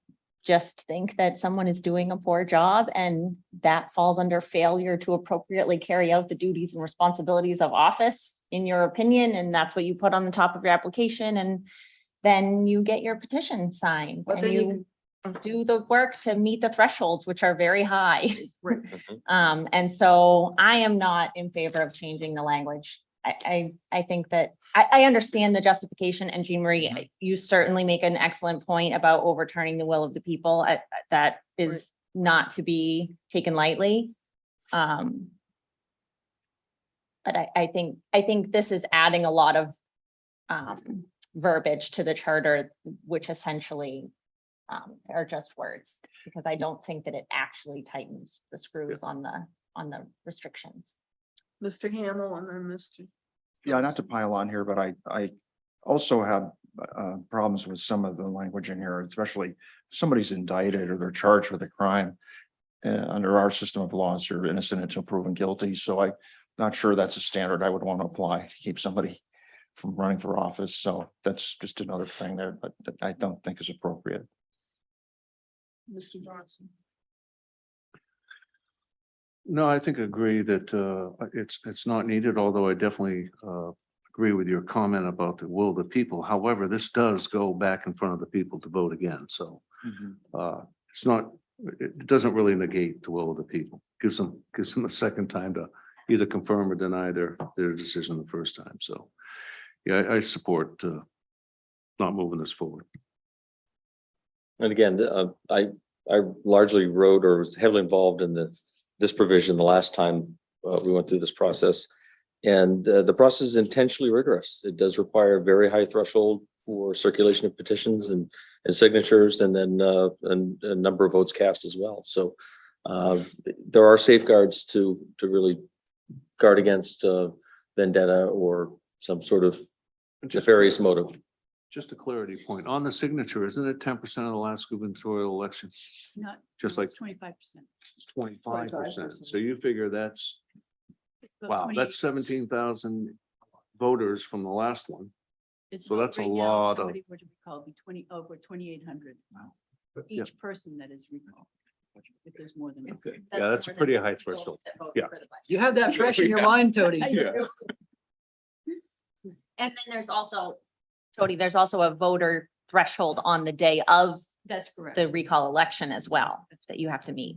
just think that someone is doing a poor job and that falls under failure to appropriately carry out the duties and responsibilities of office, in your opinion, and that's what you put on the top of your application, and then you get your petition signed But and then you do the work to meet the thresholds, which are very high. Right. And so I am not in favor of changing the language. I think that I understand the justification, and Jean Marie, you certainly make an excellent point about overturning the will of the people. That is not to be taken lightly. But I think this is adding a lot of verbiage to the charter, which essentially are just words, because I don't think that it actually tightens the screws on the restrictions. Mr. Hamel and then Mr. Yeah, not to pile on here, but I also have problems with some of the language in here, especially if somebody's indicted or they're charged with a crime. Under our system of laws, you're innocent until proven guilty. So I'm not sure that's a standard I would want to apply to keep somebody from running for office. So that's just another thing there, but that I don't think is appropriate. Mr. Johnson. No, I think I agree that it's not needed, although I definitely agree with your comment about the will of the people. However, this does go back in front of the people to vote again, so it's not it doesn't really negate the will of the people. Gives them a second time to either confirm or deny their decision the first time. So, yeah, I support not moving this forward. And again, I largely wrote or was heavily involved in this provision the last time we went through this process. And the process is intentionally rigorous. It does require a very high threshold for circulation of petitions and signatures, and then a number of votes cast as well. So there are safeguards to really guard against vendetta or some sort of nefarious motive. Just a clarity point on the signature, isn't it 10% of the last gubernatorial election? Not. Just like 25%. it's 25%. 25%. So you figure that's, wow, that's 17,000 voters from the last one. So that's a lot of- What do we call it? Over 2,800. Wow. Each person that is recalled. If there's more than. one. Okay. Yeah, that's a pretty high threshold. Yeah. You have that fresh in your mind, Tony. I do. And then there's also, Tony, there's also a voter threshold on the day of That's correct. the recall election as well, that you have to meet.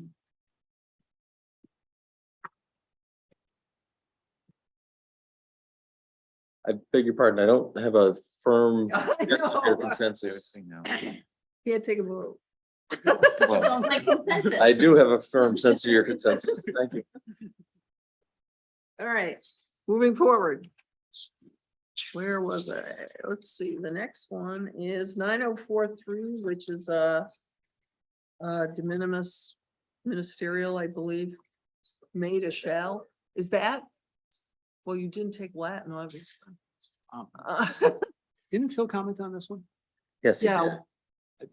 I beg your pardon, I don't have a firm I sense of your know. consensus. Can't take a vote. Well, My consensus. I do have a firm sense of your consensus. Thank you. All right, moving forward. Where was I? Let's see, the next one is 9043, which is a de minimis ministerial, I believe. Made a shall. Is that? Well, you didn't take Latin, obviously. Didn't Phil comment on this one? Yes. Yeah,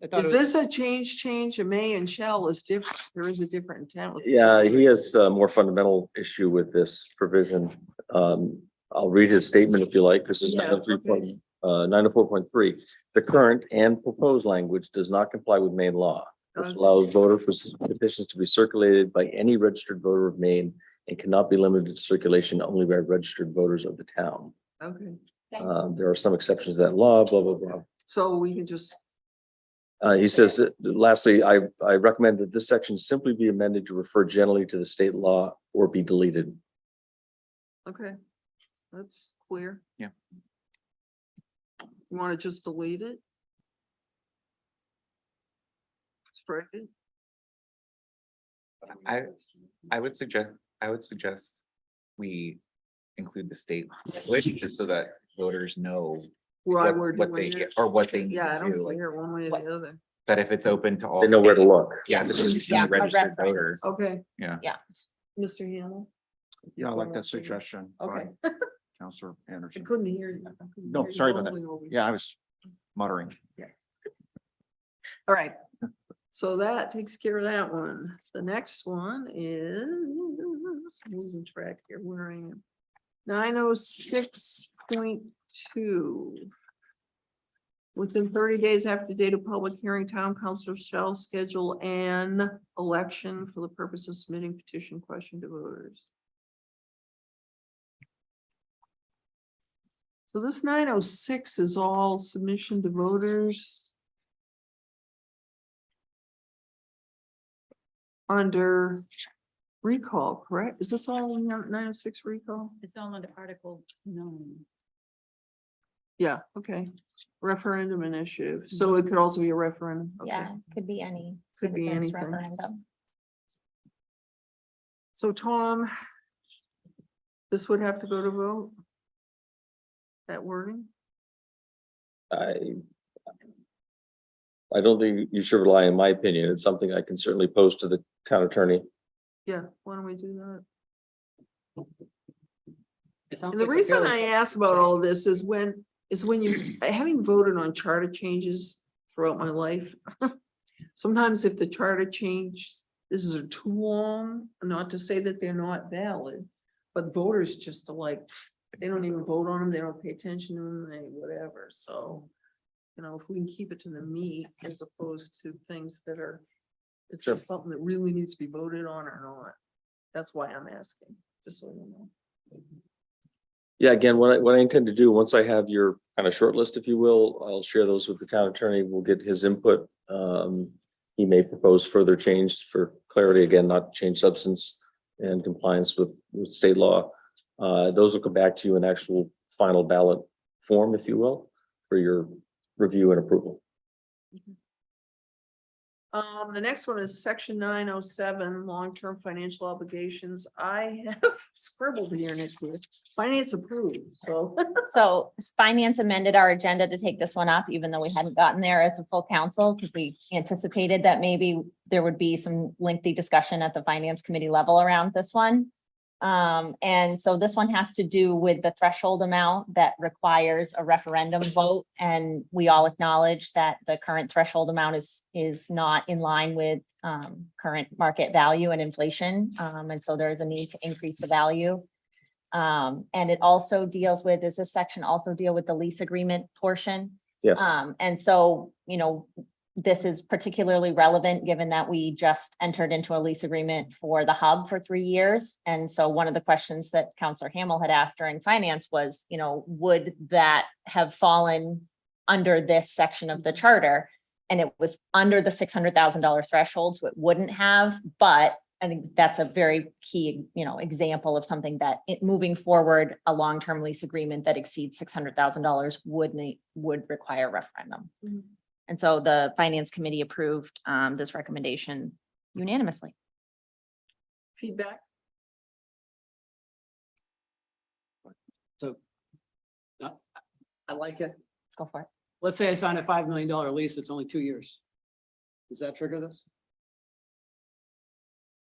I thought is it was- this a change? A may and shall is different. There is a different intent. with- Yeah, he has a more fundamental issue with this provision. I'll read his statement if you like. This is Yeah, 904.3. The current and proposed language does not comply with Maine law. This Okay. allows voter petitions to be circulated by any registered voter of Maine and cannot be limited to circulation only by registered voters of the town. Okay, There are some exceptions to that law, blah, blah, blah. so we can just, He says, that, lastly, I recommend that this section simply be amended to refer generally to the state law or be deleted. okay, that's clear. Yeah. You want to just delete it? Strike it? I would suggest we include the state language just so that voters know Why we're what doing they, it? or what they need Yeah, I to don't do. Like, care one way or the other. that if it's open to all. They know where to state- look. Yeah, this is Yeah, a a registered reference. voter. Okay, Yeah. Mr. Hamel, Yeah, I like that suggestion. by okay, Counselor I Anderson. couldn't hear you. I couldn't No, hear you sorry about that. mumbling over you. Yeah, I was muttering. All right, so that takes care of that one. The next one is, I'm losing track here, where I am. 906.2. Within 30 days after the date of public hearing, town council shall schedule an election for the purpose of submitting petition question to voters. So this 906 is all submission to voters. Under recall, correct? Is this all in 906 recall? It's all under Article 9. Yeah, okay. Referendum initiative. So it could also be a referendum. Okay. Yeah, could be any. Could be citizens anything. referendum. So Tom, this would have to go to vote? That wording? I don't think you should rely on my opinion. It's something I can certainly post to the town attorney. Yeah, why don't we do that? It sounds And the like what reason Phil I said. ask about all this is when you, having voted on charter changes throughout my life. Sometimes if the charter change, this is too long, not to say that they're not valid, but voters just are like, they don't even vote on them, they don't pay attention to them, they whatever, so. You know, if we can keep it to the meat as opposed to things that are, it's Sure. just something that really needs to be voted on or not. That's why I'm asking, just so you know. Yeah, again, what I intend to do, once I have your kind of short list, if you will, I'll share those with the town attorney. We'll get his input. he may propose further change for clarity, again, not change substance and compliance with state law. Those will come back to you in actual final ballot form, if you will, for your review and approval. The next one is section 907, long-term financial obligations. I have scribbled here next to it. Finance approved, so. So finance amended our agenda to take this one up, even though we hadn't gotten there as a full council, because we anticipated that maybe there would be some lengthy discussion at the finance committee level around this one. And so this one has to do with the threshold amount that requires a referendum vote. And we all acknowledge that the current threshold amount is not in line with current market value and inflation. And so there is a need to increase the value. And it also deals with, does this section also deal with the lease agreement portion? Yes. And so, you know, this is particularly relevant, given that we just entered into a lease agreement for the hub for 3 years. And so one of the questions that Counselor Hamel had asked during finance was, you know, would that have fallen under this section of the charter? And it was under the $600,000 threshold, so it wouldn't have, but I think that's a very key, you know, example of something that moving forward, a long-term lease agreement that exceeds $600,000 would require referendum. Mhm. And so the finance committee approved this recommendation unanimously. Feedback? So I like it. Go for it. Let's say I sign a $5 million lease, it's only 2 years. Does that trigger this?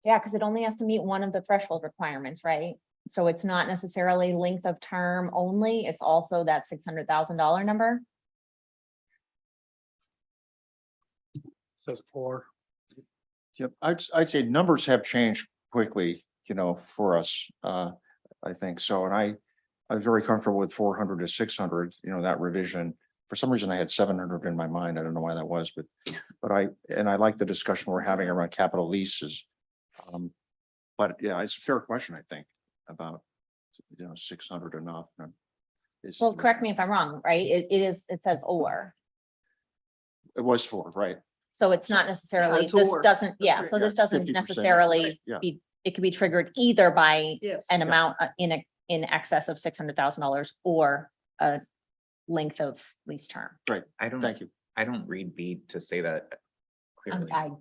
Yeah, because it only has to meet one of the threshold requirements, right? So it's not necessarily length of term only, it's also that $600,000 number. Says or. Yep, I'd say numbers have changed quickly, you know, for us, I think so, and I'm very comfortable with 400 to 600, you know, that revision. For some reason, I had 700 in my mind. I don't know why that was, but I like the discussion we're having around capital leases. But yeah, it's a fair question, I think, about, you know, 600 enough. Well, correct me if I'm wrong, right? It says or. It was 4, right? So it's not necessarily, it's this or. doesn't, yeah, right. so this Yeah, doesn't 50%, necessarily yeah. be, it could be triggered either by Yes. an amount in excess of $600,000 or a length of lease term. I don't, Thank you. I don't read B to say that clearly. I'm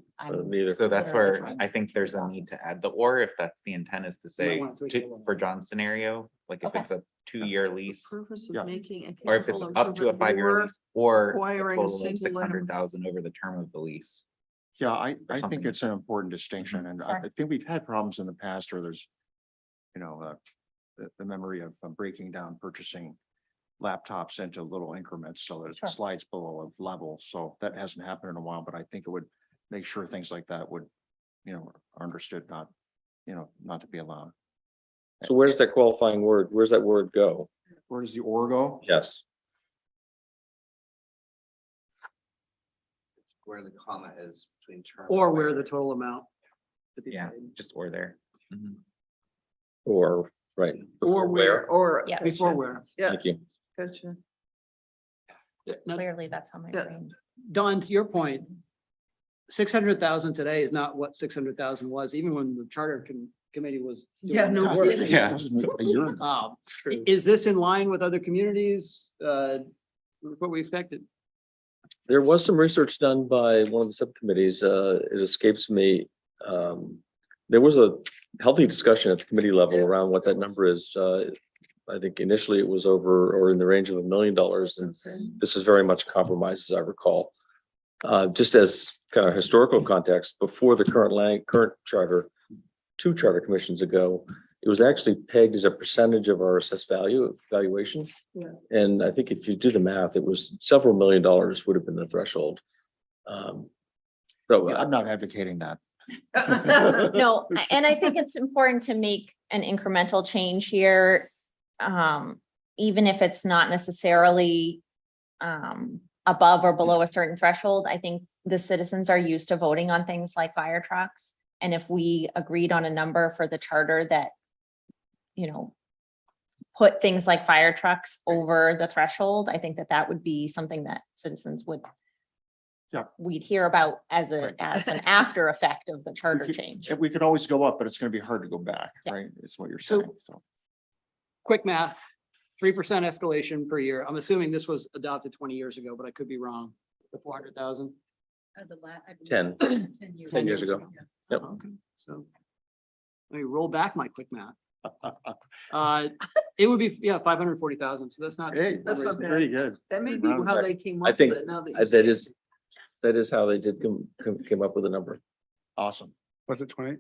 Neither. So that's literally where trying I think there's a need to add the or if that's the intent is to say, want to tweak it a little. for John's scenario, like if Okay. it's a 2-year lease. Purpose Yeah. of making. a Or if it's capital up to a improvement 5-year or lease or a requiring a total of single item. 600,000 over the term of the lease. Yeah, I think something. it's an important distinction, and I Sure. think we've had problems in the past where there's, you know, the memory of breaking down purchasing laptops into little increments so that it Sure. slides below a level. So that hasn't happened in a while, but I think it would make sure things like that would, you know, are understood, not, you know, not to be allowed. So where's that qualifying word? Where's that word go? Where does the or go? Yes. Where the comma is between term. Or and where where. the total amount. to be Yeah, paid. just or there. Mhm. Or, right. Or before where, or. Yeah. Before where. Yeah, Thank you. gotcha. Now, Clearly, that's how my Yeah. brain. Don, to your point, 600,000 today is not what 600,000 was, even when the charter committee was. doing Yeah, no that work. kidding. Yeah. This is a year ago. Is this in line with other communities? What we expected? There was some research done by one of the subcommittees. It escapes me. There was a healthy discussion at the committee level around what that number is. I think initially it was over or in the range of $1 million, and this is very much compromised, as I recall. Just as kind of historical context, before the current charter, 2 charter commissions ago, it was actually pegged as a percentage of our assessed valuation. Yeah. And I think if you do the math, it was several $1 million would have been the threshold. So I'm not advocating that. No, and I think it's important to make an incremental change here. Even if it's not necessarily above or below a certain threshold, I think the citizens are used to voting on things like fire trucks. And if we agreed on a number for the charter that, you know, put things like fire trucks over the threshold, I think that would be something that citizens would Yeah. we'd hear about as Right. an after effect of the charter could- change. We could always go up, but it's gonna be hard to go back, Yeah. right? Is what you're So- saying, so. Quick math, 3% escalation per year. I'm assuming this was adopted 20 years ago, but I could be wrong. The 400,000. I believe 10. 10 years. 10 years ago. Yep. Okay, so. Let me roll back my quick math. It would be, yeah, 540,000. So that's not. Hey, That's not bad. pretty good. That may Pretty be round how back. they came I up with think it now that. you That say it. is how they did came up with a number. Awesome. Was it 20?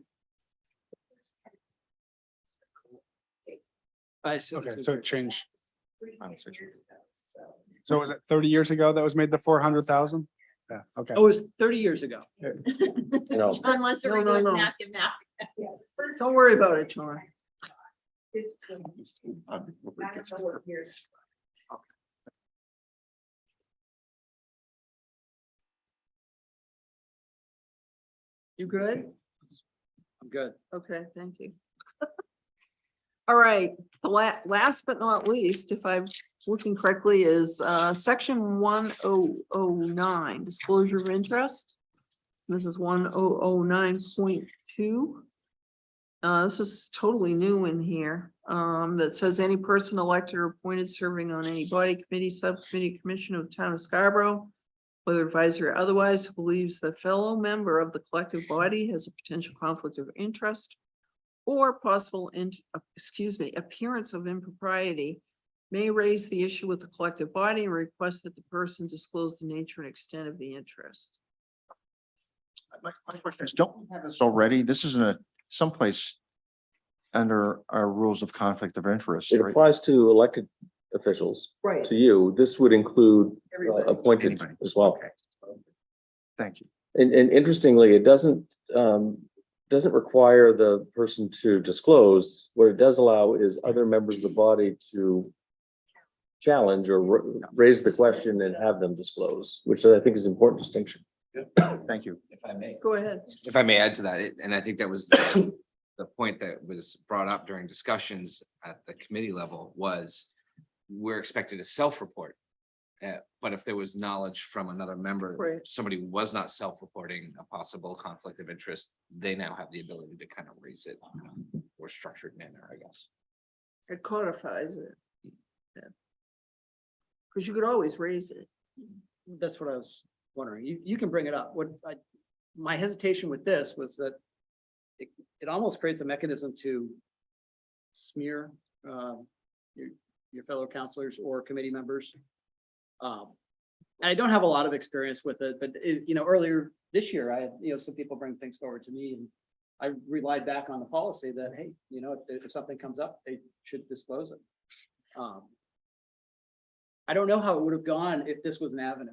Okay, so it changed. So was it 30 years ago that was made the 400,000? Yeah, okay. Oh, it was 30 years ago. You know, John wants to No, read no, it no. napkin now. Don't worry about it, John. You good? I'm good. Okay, thank you. All right, the last but not least, if I'm looking correctly, is section 1009, disclosure of interest. This is 1009.2. This is totally new in here, that says any person elected or appointed serving on any body, committee, subcommittee, commission of the town of Scarborough, whether advisory or otherwise, who believes the fellow member of the collective body has a potential conflict of interest or possible appearance of impropriety, may raise the issue with the collective body and request that the person disclose the nature and extent of the interest. My question is, don't we have this already? This isn't a someplace under our rules of conflict of interest, it right? applies to elected officials, Right. to you. This would include appointed Anybody. as well. Okay. Thank you. And interestingly, it doesn't require the person to disclose. What it does allow is other members of the body to challenge or raise the question and have them disclose, which I think is an important distinction. Thank you. If I may. Go ahead. If I may add to that, and I think that was the point that was brought up during discussions at the committee level was we're expected to self-report. But if there was knowledge from another member, Right. somebody who was not self-reporting a possible conflict of interest, they now have the ability to kind of raise it in a more structured manner, I guess. It codifies it. Because you could always raise it. That's what I was wondering. You can bring it up. My hesitation with this was that it almost creates a mechanism to smear your fellow counselors or committee members. I don't have a lot of experience with it, but earlier this year, I had, some people bring things forward to me and I relied back on the policy that, hey, if something comes up, they should disclose it. I don't know how it would have gone if this was an avenue,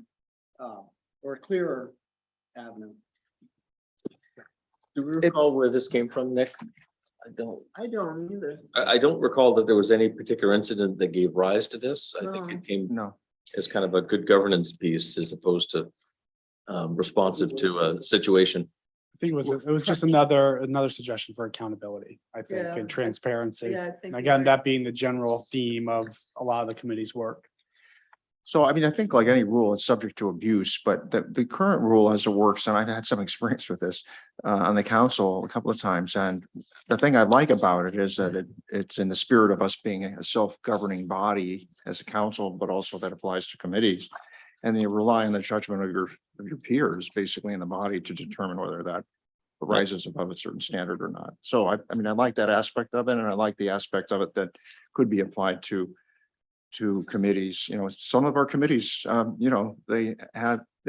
or a clearer avenue. Do we recall where this came from, Nick? I don't. I don't either. I don't recall that there was any particular incident that gave rise to this. I think No. it came No. as kind of a good governance piece as opposed to responsive to a situation. I think it was just another suggestion for accountability, I think, Yeah. and transparency. Yeah, I think. And you're again, right. that being the general theme of a lot of the committee's work. So I mean, I think like any rule, it's subject to abuse, but the current rule as it works, and I had some experience with this on the council a couple of times. And the thing I like about it is that it's in the spirit of us being a self-governing body as a council, but also that applies to committees. And you rely on the judgment of your peers, basically in the body, to determine whether that rises above a certain standard or not. So I mean, I like that aspect of it, and I like the aspect of it that could be applied to committees. Some of our committees, they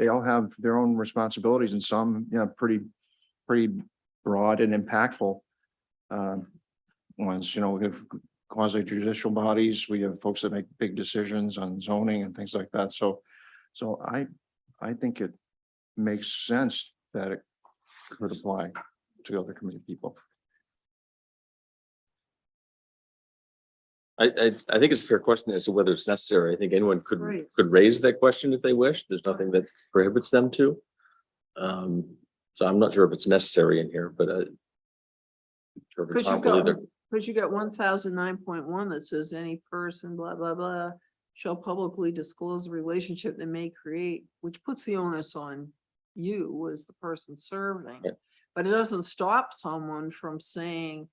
all have their own responsibilities, and some, pretty broad and impactful ones. We have quasi judicial bodies, we have folks that make big decisions on zoning and things like that. So I think it makes sense that it could apply to other committee people. I think it's a fair question as to whether it's necessary. I think anyone could Right. raise that question if they wish. There's nothing that prohibits them to. So I'm not sure if it's necessary in here, but sure if it's Because you harmful got, either. because you got 1009.1 that says any person, blah, blah, blah, shall publicly disclose a relationship that may create, which puts the onus on you as the person serving. Right. But it doesn't stop someone from saying,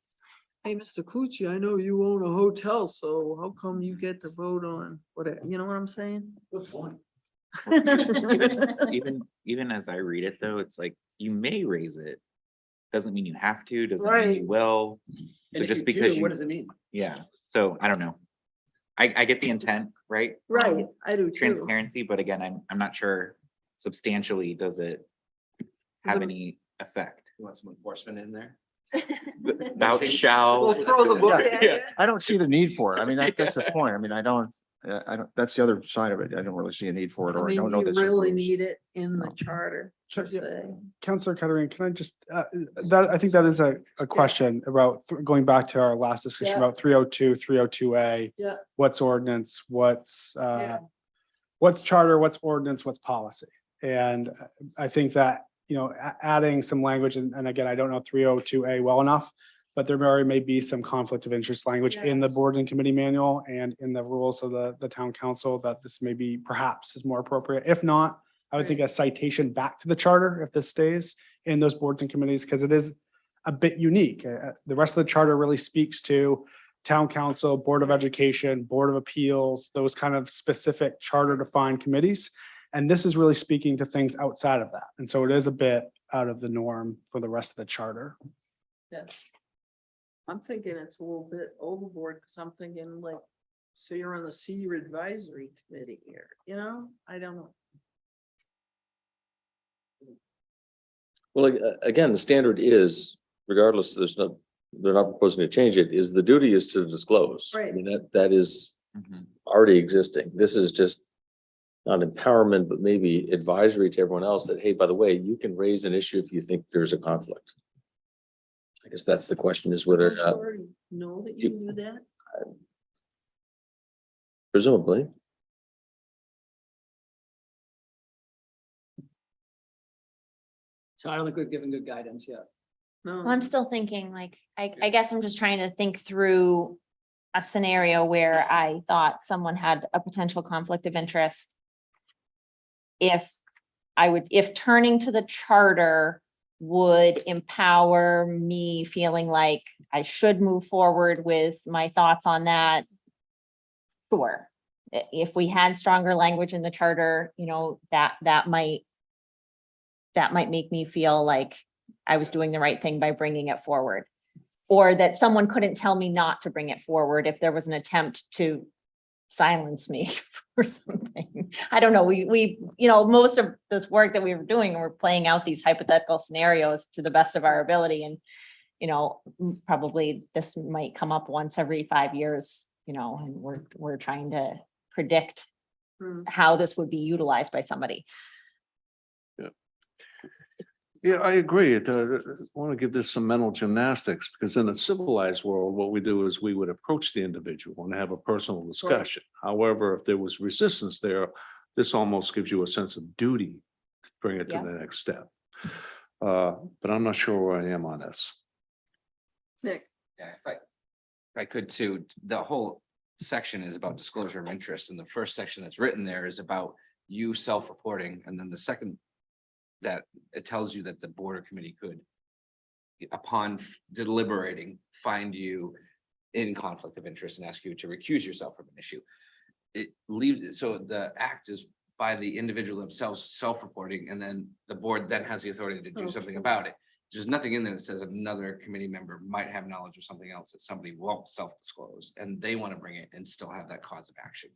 hey, Mr. Clucci, I know you own a hotel, so how come you get to vote on whatever, you know what I'm saying? Good point. Even as I read it, though, it's like, you may raise it. Doesn't mean you have to, doesn't mean Right. you will. And So if just you because do, what you, does it mean? yeah, so I don't know. I get the intent, right? Right, I do too. Transparency, but again, I'm not sure substantially, does it have I'm- any effect? You want some enforcement in there? Thou We'll shall. throw the book Yeah. at you. I don't see the need for it. I mean, that's the point. I mean, I don't, that's the other side of it. I don't really see a need for it, I or I mean, don't know you this. really need it in the charter, per Yeah. se. Counselor Kettering, can I just, that, I think that is a question about, going back to our last discussion Yeah. about 302, 302A. Yeah. What's ordinance, what's, Yeah. what's charter, what's ordinance, what's policy? And I think that, you know, adding some language, and again, I don't know 302A well enough, but there very may be some conflict of interest language in the Yes. board and committee manual and in the rules of the town council, that this may be perhaps is more appropriate. If not, I would think a citation back to the charter, if this stays in those boards and committees, because it is a bit unique. The rest of the charter really speaks to town council, board of education, board of appeals, those kind of specific charter defined committees. And this is really speaking to things outside of that. And so it is a bit out of the norm for the rest of the charter. Yeah. I'm thinking it's a little bit overboard, because I'm thinking like, so you're on the senior advisory committee here, you know? I don't know. Well, again, the standard is, regardless, they're not proposing to change it, is the duty is to disclose. I Right. mean, that is Mhm. already existing. This is just not empowerment, but maybe advisory to everyone else that, hey, by the way, you can raise an issue if you think there's a conflict. I guess that's the question, is whether or Don't you not, already know that you can do that? presumably. So I don't think we've given good guidance yet. No. Well, I'm still thinking, like, I guess I'm just trying to think through a scenario where I thought someone had a potential conflict of interest. If turning to the charter would empower me feeling like I should move forward with my thoughts on that. Sure. If we had stronger language in the charter, you know, that might make me feel like I was doing the right thing by bringing it forward. Or that someone couldn't tell me not to bring it forward if there was an attempt to silence me or something. I don't know, we, you know, most of this work that we were doing, we're playing out these hypothetical scenarios to the best of our ability. And, you know, probably this might come up once every 5 years, you know, and we're trying to predict Hmm. how this would be utilized by somebody. Yeah, I agree. I want to give this some mental gymnastics, because in a civilized world, what we do is we would approach the individual and have a personal discussion. However, if there was resistance there, this almost gives you a sense of duty to bring it to Yeah. the next step. But I'm not sure where I am on this. Nick, Yeah, if I could too, the whole section is about disclosure of interest, and the first section that's written there is about you self-reporting, and then the second that it tells you that the board or committee could, upon deliberating, find you in conflict of interest and ask you to recuse yourself from an issue. It leaves, so the act is by the individual themselves self-reporting, and then the board then has the authority to do Oh, something true. about it. There's nothing in there that says another committee member might have knowledge of something else that somebody won't self-disclose, and they want to bring it and still have that cause of action.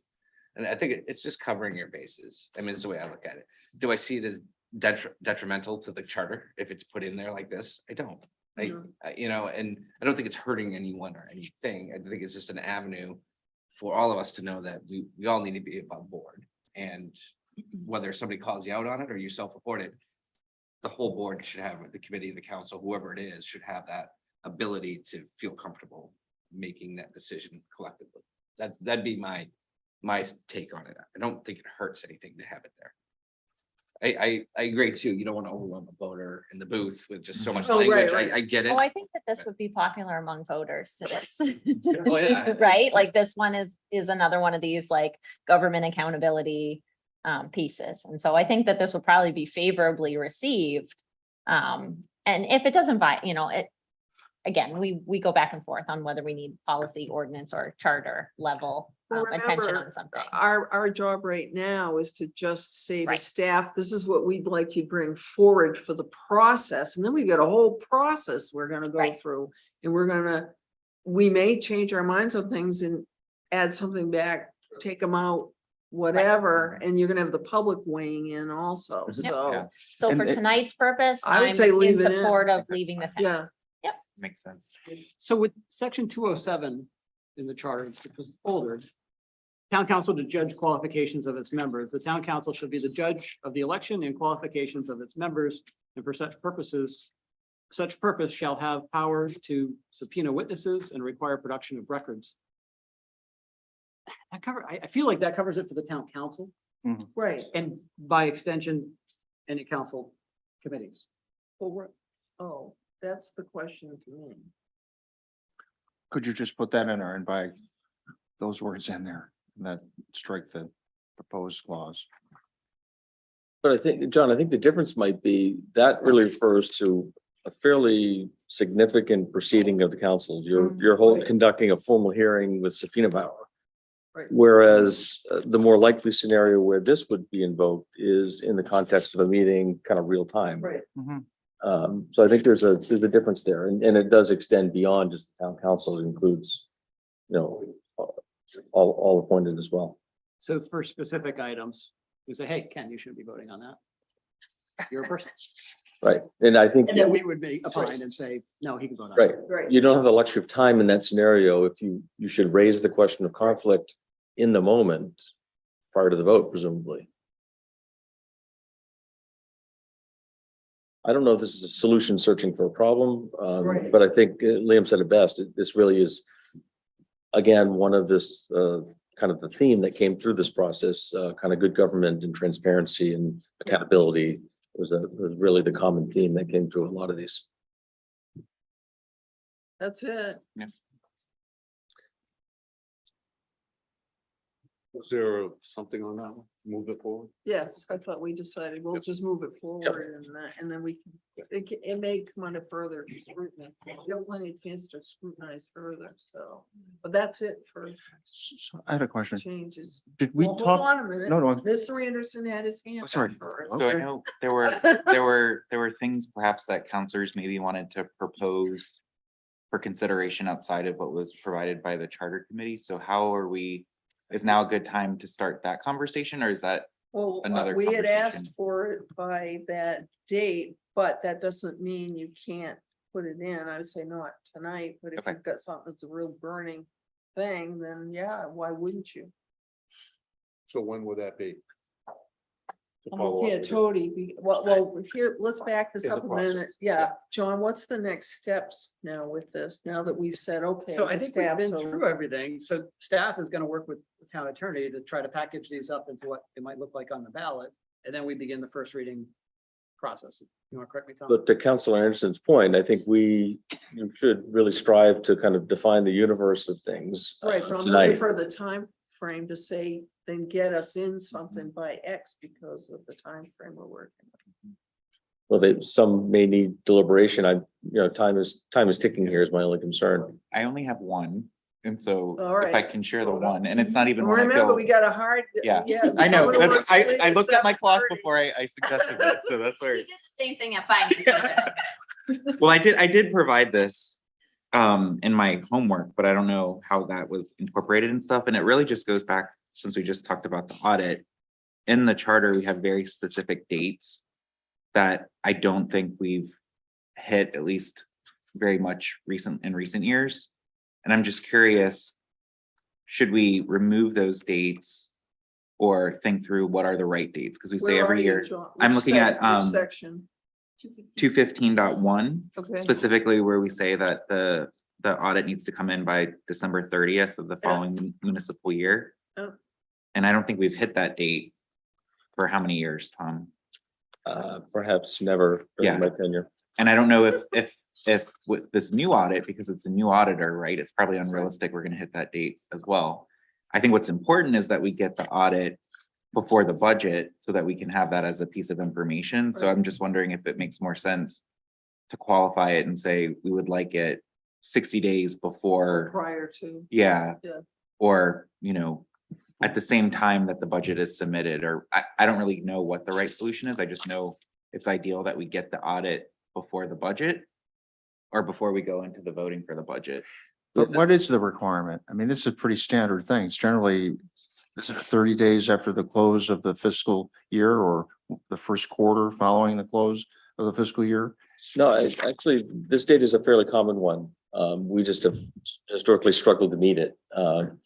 And I think it's just covering your bases. I mean, it's the way I look at it. Do I see it as detrimental to the charter if it's put in there like this? I don't. Mhm. You know, and I don't think it's hurting anyone or anything. I think it's just an avenue for all of us to know that we all need to be above board. And whether somebody calls you out on it or you self-report it, the whole board should have, the committee, the council, whoever it is, should have that ability to feel comfortable making that decision collectively. That'd be my take on it. I don't think it hurts anything to have it there. I agree too. You don't want to overwhelm a voter in the booth with just so much Oh, right, language. right. I get it. Oh, I think that this would be popular among voters. Oh, yeah. Right? Like this one is another one of these like government accountability. pieces. And so I think that this would probably be favorably received. And if it doesn't again, we go back and forth on whether we need policy, ordinance, or charter level Well, attention remember, on something. Our job right now is to just say to Right. staff, this is what we'd like you to bring forward for the process. And then we've got a whole process we're gonna go Right. through. And we may change our minds on things and add something back, take them out, whatever. And you're gonna have the public weighing in also, Yep. so, Yeah. So And for it- tonight's purpose, I would I'm say in leave it in. support of leaving this in. yeah. Makes sense. So with section 207 in the charter, which was older, town council to judge qualifications of its members. The town council should be the judge of the election and qualifications of its members. And for such purpose shall have power to subpoena witnesses and require production of records. I feel like that covers it for the town council Right. and by extension, any council committees. Oh, that's the question to me. Could you just put that in there and by those words in there, and that strike the proposed clause? But I think, John, I think the difference might be that really refers to a fairly significant proceeding of the council. You're conducting a formal hearing with subpoena power. Right. Whereas the more likely scenario where this would be invoked is in the context of a meeting, kind of real time. Right. So I think there's a difference there, and it does extend beyond just the town council. It includes, all appointed as well. So for specific items, we say, hey, Ken, you shouldn't be voting on that. You're a person. Right, and I think. And then we would be fine and say, no, he can vote on Right. it. Right. You don't have the luxury of time in that scenario. If you should raise the question of conflict in the moment prior to the vote, presumably. I don't know if this is a solution searching for a problem, Right. but I think Liam said it best. This really is, again, one of this kind of the theme that came through this process, kind of good government and transparency and accountability was really the common theme that came through a lot of these. That's it. Was there something on that one? Move it forward? Yes, I thought we decided we'll Yep. just move it forward and then we, it may come under further scrutiny. You'll plenty of chance to scrutinize further, so, but that's it for So I had a question. changes. Did we Well, hold talk? on a minute. No, no. Mr. Anderson had his hand. up Sorry. first. So I know there were things perhaps that counselors maybe wanted to propose for consideration outside of what was provided by the charter committee. So how are we, is now a good time to start that conversation, or is that? Well, Another we had asked conversation. for it by that date, but that doesn't mean you can't put it in. I would say not tonight, but if Okay. you've got something that's a real burning thing, then yeah, why wouldn't you? So when would that be? To Oh, follow up yeah, with it. Tony, well, here, let's back this Yeah, the up a minute. process. Yeah, John, what's the next steps now with this? Now that we've said, okay. So I the think we've staff's been over. through everything. So staff is gonna work with the town attorney to try to package these up into what it might look like on the ballot. And then we begin the first reading process. You want to correct me, Tom? But to Councilor Anderson's point, I think you should really strive to kind of define the universe of things Right, but I'm looking tonight. for the time frame to say, then get us in something by X because of the time frame we're working. Well, some may need deliberation. Time is ticking here is my only concern. I only have one, and so All if I right. can share the one, and it's not even And one I remember, feel. we got a hard. Yeah, Yeah. I know, someone that's, wants to leave I at looked at my clock 7:30. before I suggested that, so that's where. We did the same thing at finance. Well, I did provide this in my homework, but I don't know how that was incorporated and stuff, and it really just goes back, since we just talked about the audit. In the charter, we have very specific dates that I don't think we've hit, at least very much in recent years. And I'm just curious, should we remove those dates or think through what are the right dates? Because we say Where are every you, year, John? I'm Which looking at, which Section. 215.1. Okay. Specifically where we say that the audit needs to come in by December 30th of the following municipal year. Oh. And I don't think we've hit that date for how many years, Tom? Perhaps never Yeah. during my tenure. And I don't know if with this new audit, because it's a new auditor, right? It's probably unrealistic we're gonna hit that date as well. I think what's important is that we get the audit before the budget so that we can have that as a piece of information. So I'm just wondering if it makes more sense to qualify it and say we would like it 60 days before, Prior to. yeah. Yeah. Or, at the same time that the budget is submitted, or I don't really know what the right solution is. I just know it's ideal that we get the audit before the budget or before we go into the voting for the budget. But what is the requirement? I mean, this is a pretty standard thing. It's generally, is it 30 days after the close of the fiscal year or the first quarter following the close of the fiscal year? No, actually, this date is a fairly common one. We just have historically struggled to meet it,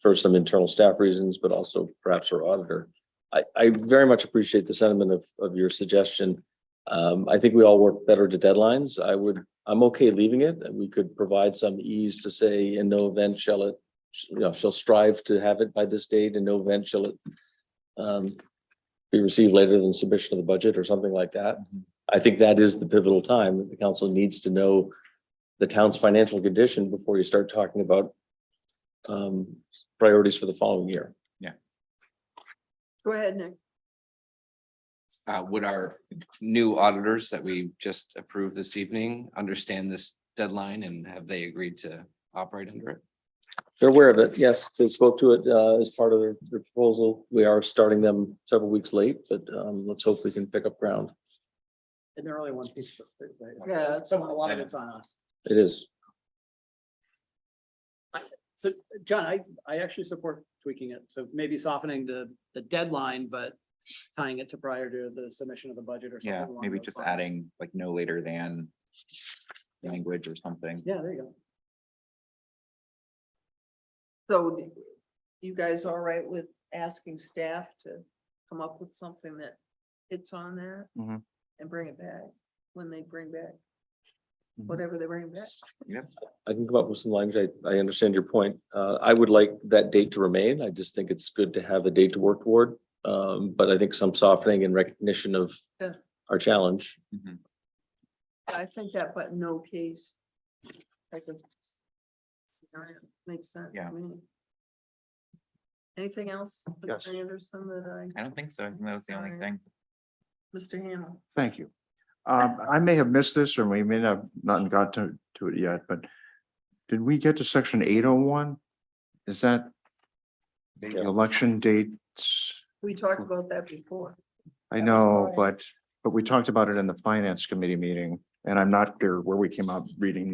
for some internal staff reasons, but also perhaps our auditor. I very much appreciate the sentiment of your suggestion. I think we all work better to deadlines. I'm okay leaving it. We could provide some ease to say in no event shall it, shall strive to have it by this date, in no event shall it be received later than submission of the budget or something like that. I think that is the pivotal time that the council needs to know the town's financial condition before you start talking about priorities for the following year. Go ahead, Nick. Would our new auditors that we just approved this evening understand this deadline and have they agreed to operate under it? They're aware of it. Yes, they spoke to it as part of their proposal. We are starting them several weeks late, but let's hope we can pick up ground. And they're only one piece. Of it, right? Yeah, that's So a lot of it's on us. It is. So, John, I actually support tweaking it. So maybe softening the deadline, but tying it to prior to the submission of the budget or something. Yeah, along maybe those just lines. adding like no later than language or something. Yeah, there you go. So you guys all right with asking staff to come up with something that hits on that? Mhm. And bring it back when they bring back Mhm. whatever they bring back? I can come up with some language. I understand your point. I would like that date to remain. I just think it's good to have a date to work toward. But I think some softening and recognition of Yeah. our challenge. I think that, but no case. I think makes sense Yeah. to me. Anything else, Yes. Mr. Anderson, that I don't think so. I think that was the only Alright. thing. Mr. Hamel? Thank you. I may have missed this or we may have not got to it yet, but did we get to section 801? Is that the Yeah. election dates? We talked about that before. I That was know, fine. but we talked about it in the finance committee meeting and I'm not clear where we came out reading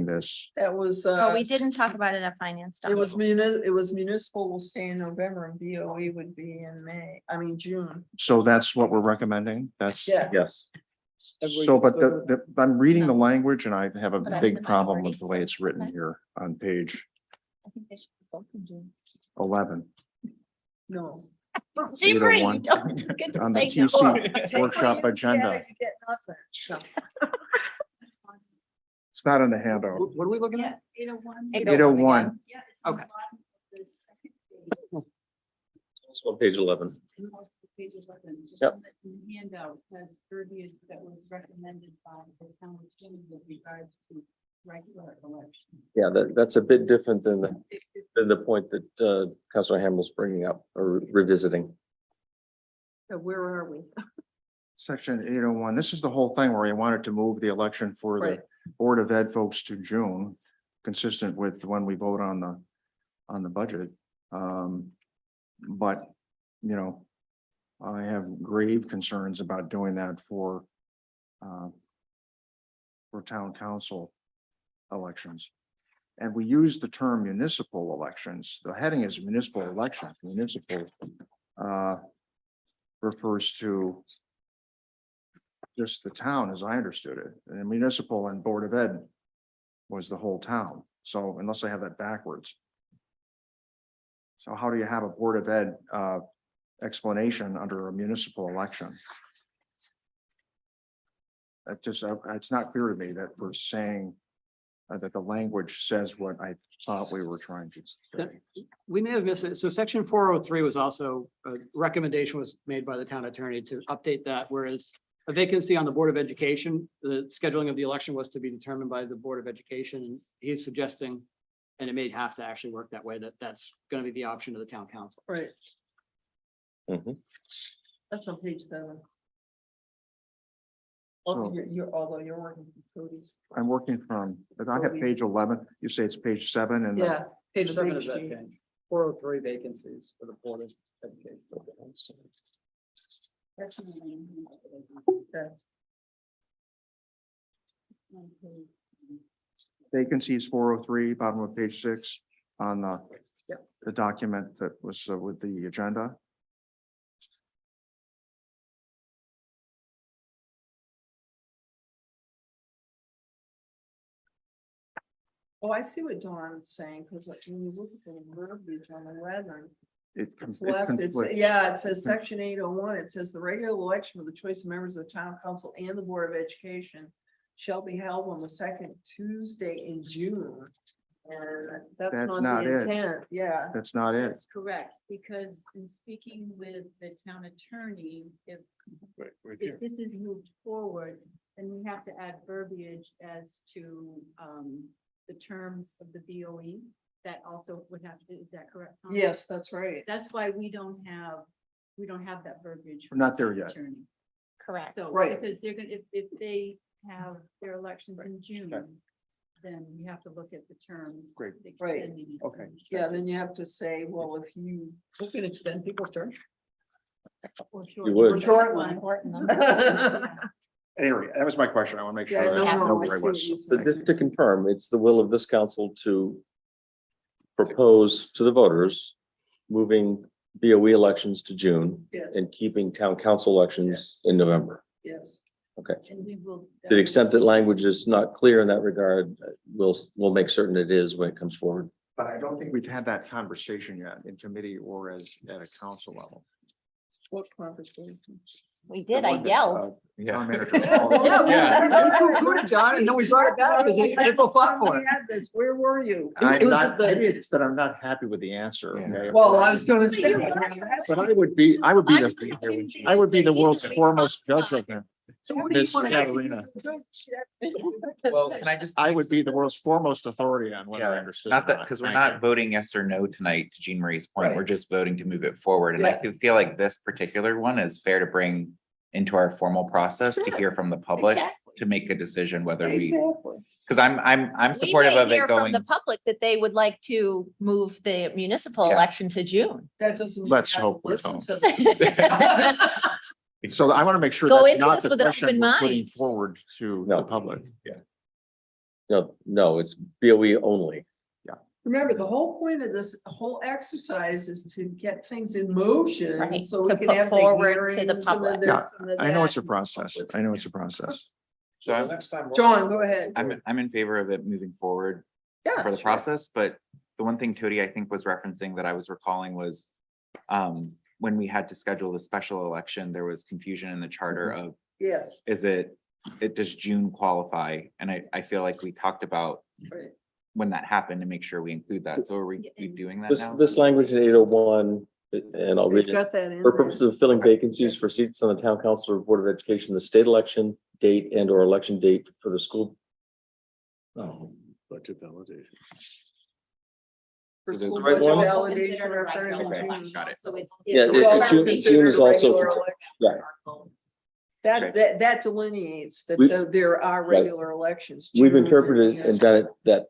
this. That was, Oh, we didn't talk about it at finance. it was municipal will stay in November and BOE would be in June. So that's what we're recommending? That's. Yeah. Yes. So, but I'm reading the language and I have a But I'm big the problem minority, with the way so- it's written okay. here on page I think they should both in June. 11 No. Jeepers, 801 you don't get to on the say no. TC workshop agenda. You get nothing. It's not in the handout. What are we looking at? 801. 801. Yeah. it's Okay. on the bottom of the second page. It's on page 11. Page 11, just Yep. on the handout has verbiage that was recommended by the town attorney with regards to regular election. Yeah, that's a bit different than the point that Councilor Hamel's bringing up or revisiting. So where are we? Section 801. This is the whole thing where he wanted to move the election for the Right. Board of Ed folks to June, consistent with when we vote on the budget. But, I have grave concerns about doing that for town council elections. And we use the term municipal elections. The heading is municipal elections. Municipal refers to just the town, as I understood it, and municipal and Board of Ed was the whole town. So unless I have that backwards. So how do you have a Board of Ed explanation under a municipal election? That just, it's not clear to me that we're saying that the language says what I thought we were trying to say. We may have missed it. So section 403 was also, a recommendation was made by the town attorney to update that, whereas a vacancy on the Board of Education, the scheduling of the election was to be determined by the Board of Education. And he's suggesting, and it may have to actually work that way, that that's going to be the option of the town council. Right. Mhm. That's on page 7. So- Although you're working from Cody's. I'm working from, if I have page 11, you say it's page 7 and. Yeah. Page the 7 big is that sheet. change. 403 vacancies for the Board of Education. That's okay. Vacancies 403, bottom of page 6 on the. Yep. The document that was with the agenda. Oh, I see what Dawn's saying, because when you look at the verbiage on the letter, It it's it left, it's, conflicts. yeah, it says section 801. It says the regular election for the choice of members of the town council and the Board of Education shall be held on the second Tuesday in June. And that's That's not not the it. intent, yeah. That's not it. That's correct, because in speaking with the town attorney, if this is moved forward, then we have to add verbiage as to the terms of the BOE. That also would have to, is that correct? Tom? Yes, that's right. That's why we don't have that verbiage. We're not from there the yet. attorney. Correct. So, Right. because they're gonna, if they have their elections in June, then we have to look at the terms. Great. Right. extending it. Okay. Yeah, then you have to say, well, if you. We can extend people's term. Or You would. Short one. one. Anyway, that was my question. I want to make Yeah, sure. no, that I know no, I where I see what was. you're But saying. just to confirm, it's the will of this council to propose to the voters moving BOE elections to June Yes, and keeping town council elections in November. yes. And we will. To the extent that language is not clear in that regard, we'll make certain it is when it comes forward. But I don't think we've had that conversation yet in committee or as at a council level. What conversation? We did, The I one that, yelled. Town manager. Yeah. John, and then we brought it back because April fought for it. Where were you? It I'm was not, the- maybe it's that I'm not happy with the answer. Yeah. okay? Well, I was gonna say. But I would be the world's foremost judge of them. So what do you Miss want to Catalina. Well, can I just? I would be the world's foremost authority on whether I Yeah, understood. not or that, because we're Thank not you. voting yes or no tonight, to Jean Marie's point, we're Right. just voting to move it forward, and I Yeah. feel like this particular one is fair to bring into our formal process to Sure. hear from the public, Exactly. to make a decision whether we, Exactly. because I'm We supportive may of hear it from going. The public that they would like to move the municipal Yeah. election to June. That doesn't. mean Let's you have to hope we listen don't. to them. So I want to make sure Go that's into not this the with an question open we're putting mind. forward to No. the public. No, it's BOE only. Remember, the whole point of this whole exercise is to get things in motion, Right, so to we can put have the forward to hearings the and the public. this Yeah, and the I know it's a that. process. I know it's a process. So I'm, John, go ahead. I'm in favor of it moving forward Yeah, for the sure. process, but the one thing Cody, I think, was referencing that I was recalling was when we had to schedule the special election, there was confusion in the charter of, Yes, is it does June qualify? And I feel like we talked about right. when that happened to make sure we include that. So are we doing that This, now? this language in 801, and I'll read We've it. got that in. For there. purposes of filling vacancies for seats on the town council or board of education, the state election date and or election date for the school. Oh, Budget validation. For So there's school right budget one? validation Considered a referendum in regular June. election. Got it. So it's. Yeah, It's it- also June considered is a also regular considered- election. right. That delineates that We- there are Right. regular elections. We've June interpreted and- and done it that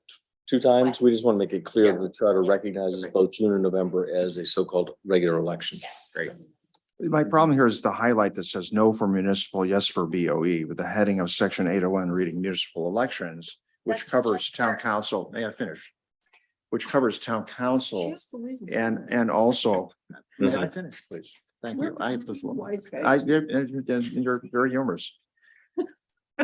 2 times. We just want to make it clear that the charter recognizes both June and November as a so-called regular election. Great. My problem here is the highlight that says no for municipal, yes for BOE with the heading of section 801 reading municipal elections, which That's covers just town for- council, may I finish? Which covers town council Just believe me. and also, may I Mhm. finish, please? Thank you. I have the floor. Wise guy. You're very humorous.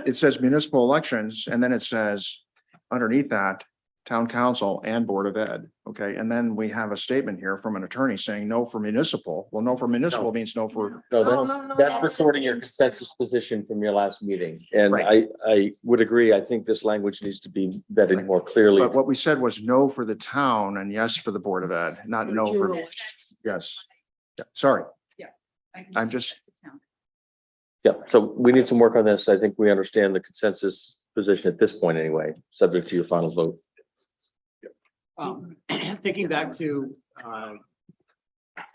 It says municipal elections, and then it says underneath that, town council and board of ed, okay? And then we have a statement here from an attorney saying no for municipal. Well, no for municipal means no for, No, No, that's, no, no, that's that's recording your consensus position from your last meeting. And I would agree. I think this language needs to be vetted more clearly. but what we said was no for the town and yes for the board of ed, not no June for, election. yes. Yeah, sorry, I'm just- Yeah, so we need some work on this. I think we understand the consensus position at this point anyway, subject to your final vote. Thinking back to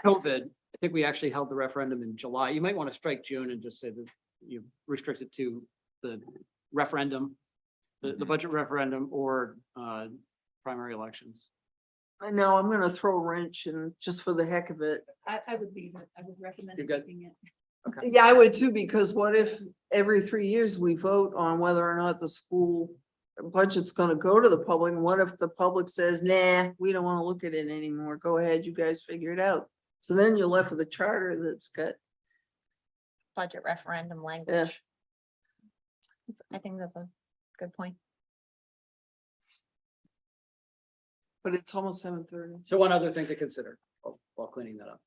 COVID, think we actually held the referendum in July. You might want to strike June and just say that you restrict it to the referendum, the budget referendum or primary elections. I know, I'm gonna throw a wrench in just for the heck of it. I would leave it. I would recommend You're good? leaving it. Yeah, I would too, because what if every 3 years we vote on whether or not the school budget's gonna go to the public? And what if the public says, nah, we don't wanna look at it anymore. Go ahead, you guys figure it out. So then you're left with a charter that's got, Budget referendum language. I think that's a good point. but it's almost 7:30. So one other thing to consider while cleaning that up.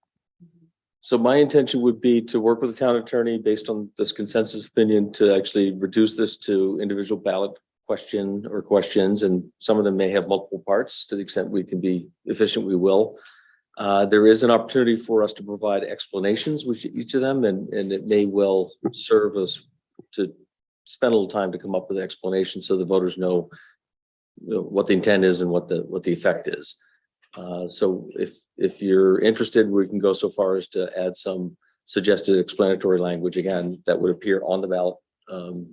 So my intention would be to work with the town attorney based on this consensus opinion to actually reduce this to individual ballot question or questions, and some of them may have multiple parts. To the extent we can be efficient, we will. There is an opportunity for us to provide explanations with each of them, and it may well serve us to spend a little time to come up with an explanation so the voters know what the intent is and what the effect is. So if you're interested, we can go so far as to add some suggested explanatory language again that would appear on the ballot,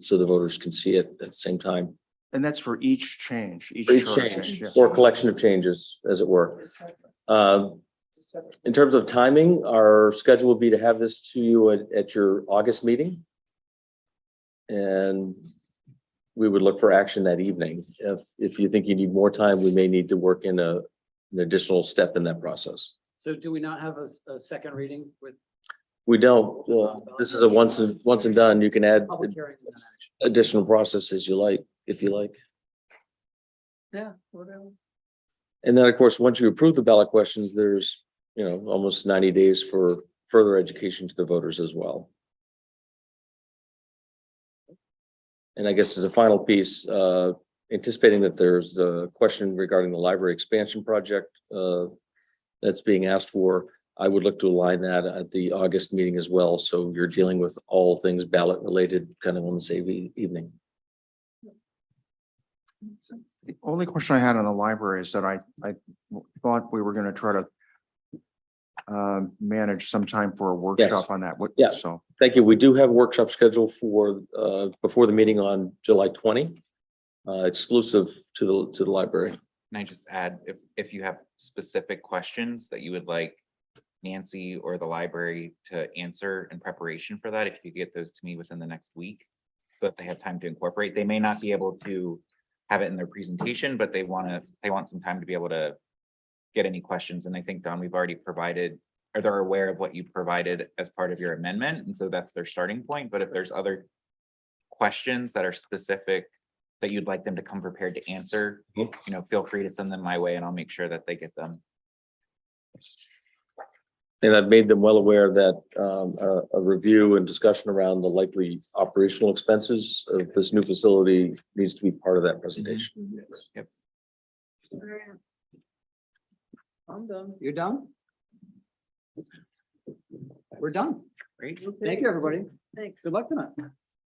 so the voters can see it at the same time. And that's for each change, each Each charter change yeah. or collection of changes, as it were. In terms of timing, our schedule will be to have this to you at your August meeting. And we would look for action that evening. If you think you need more time, we may need to work in an additional step in that process. So do we not have a second reading with We don't, this is a once and done. You can add public hearing and then action? additional processes you like, if you like. Yeah, whatever. And then, of course, once you approve the ballot questions, there's, almost 90 days for further education to the voters as well. And I guess as a final piece, anticipating that there's a question regarding the library expansion project that's being asked for, I would look to align that at the August meeting as well. So you're dealing with all things ballot related kind of on the same evening. The only question I had on the library is that I thought we were gonna try to manage some time for a workshop on that. Yeah. So, Thank you. We do have a workshop scheduled for before the meeting on July 20, exclusive to the library. Can I just add, if you have specific questions that you would like Nancy or the library to answer in preparation for that, if you could get those to me within the next week, so that they have time to incorporate. They may not be able to have it in their presentation, but they want some time to be able to get any questions. And I think, Don, we've already provided, or they're aware of what you provided as part of your amendment. And so that's their starting point. But if there's other questions that are specific that you'd like them to come prepared to answer, feel free to send them my way and I'll make sure that they get them. And I've made them well aware that a review and discussion around the likely operational expenses of this new facility needs to be part of that presentation. Yep. I'm done. You're done? We're done. Great. Thank you, everybody. Thanks. Good luck tonight.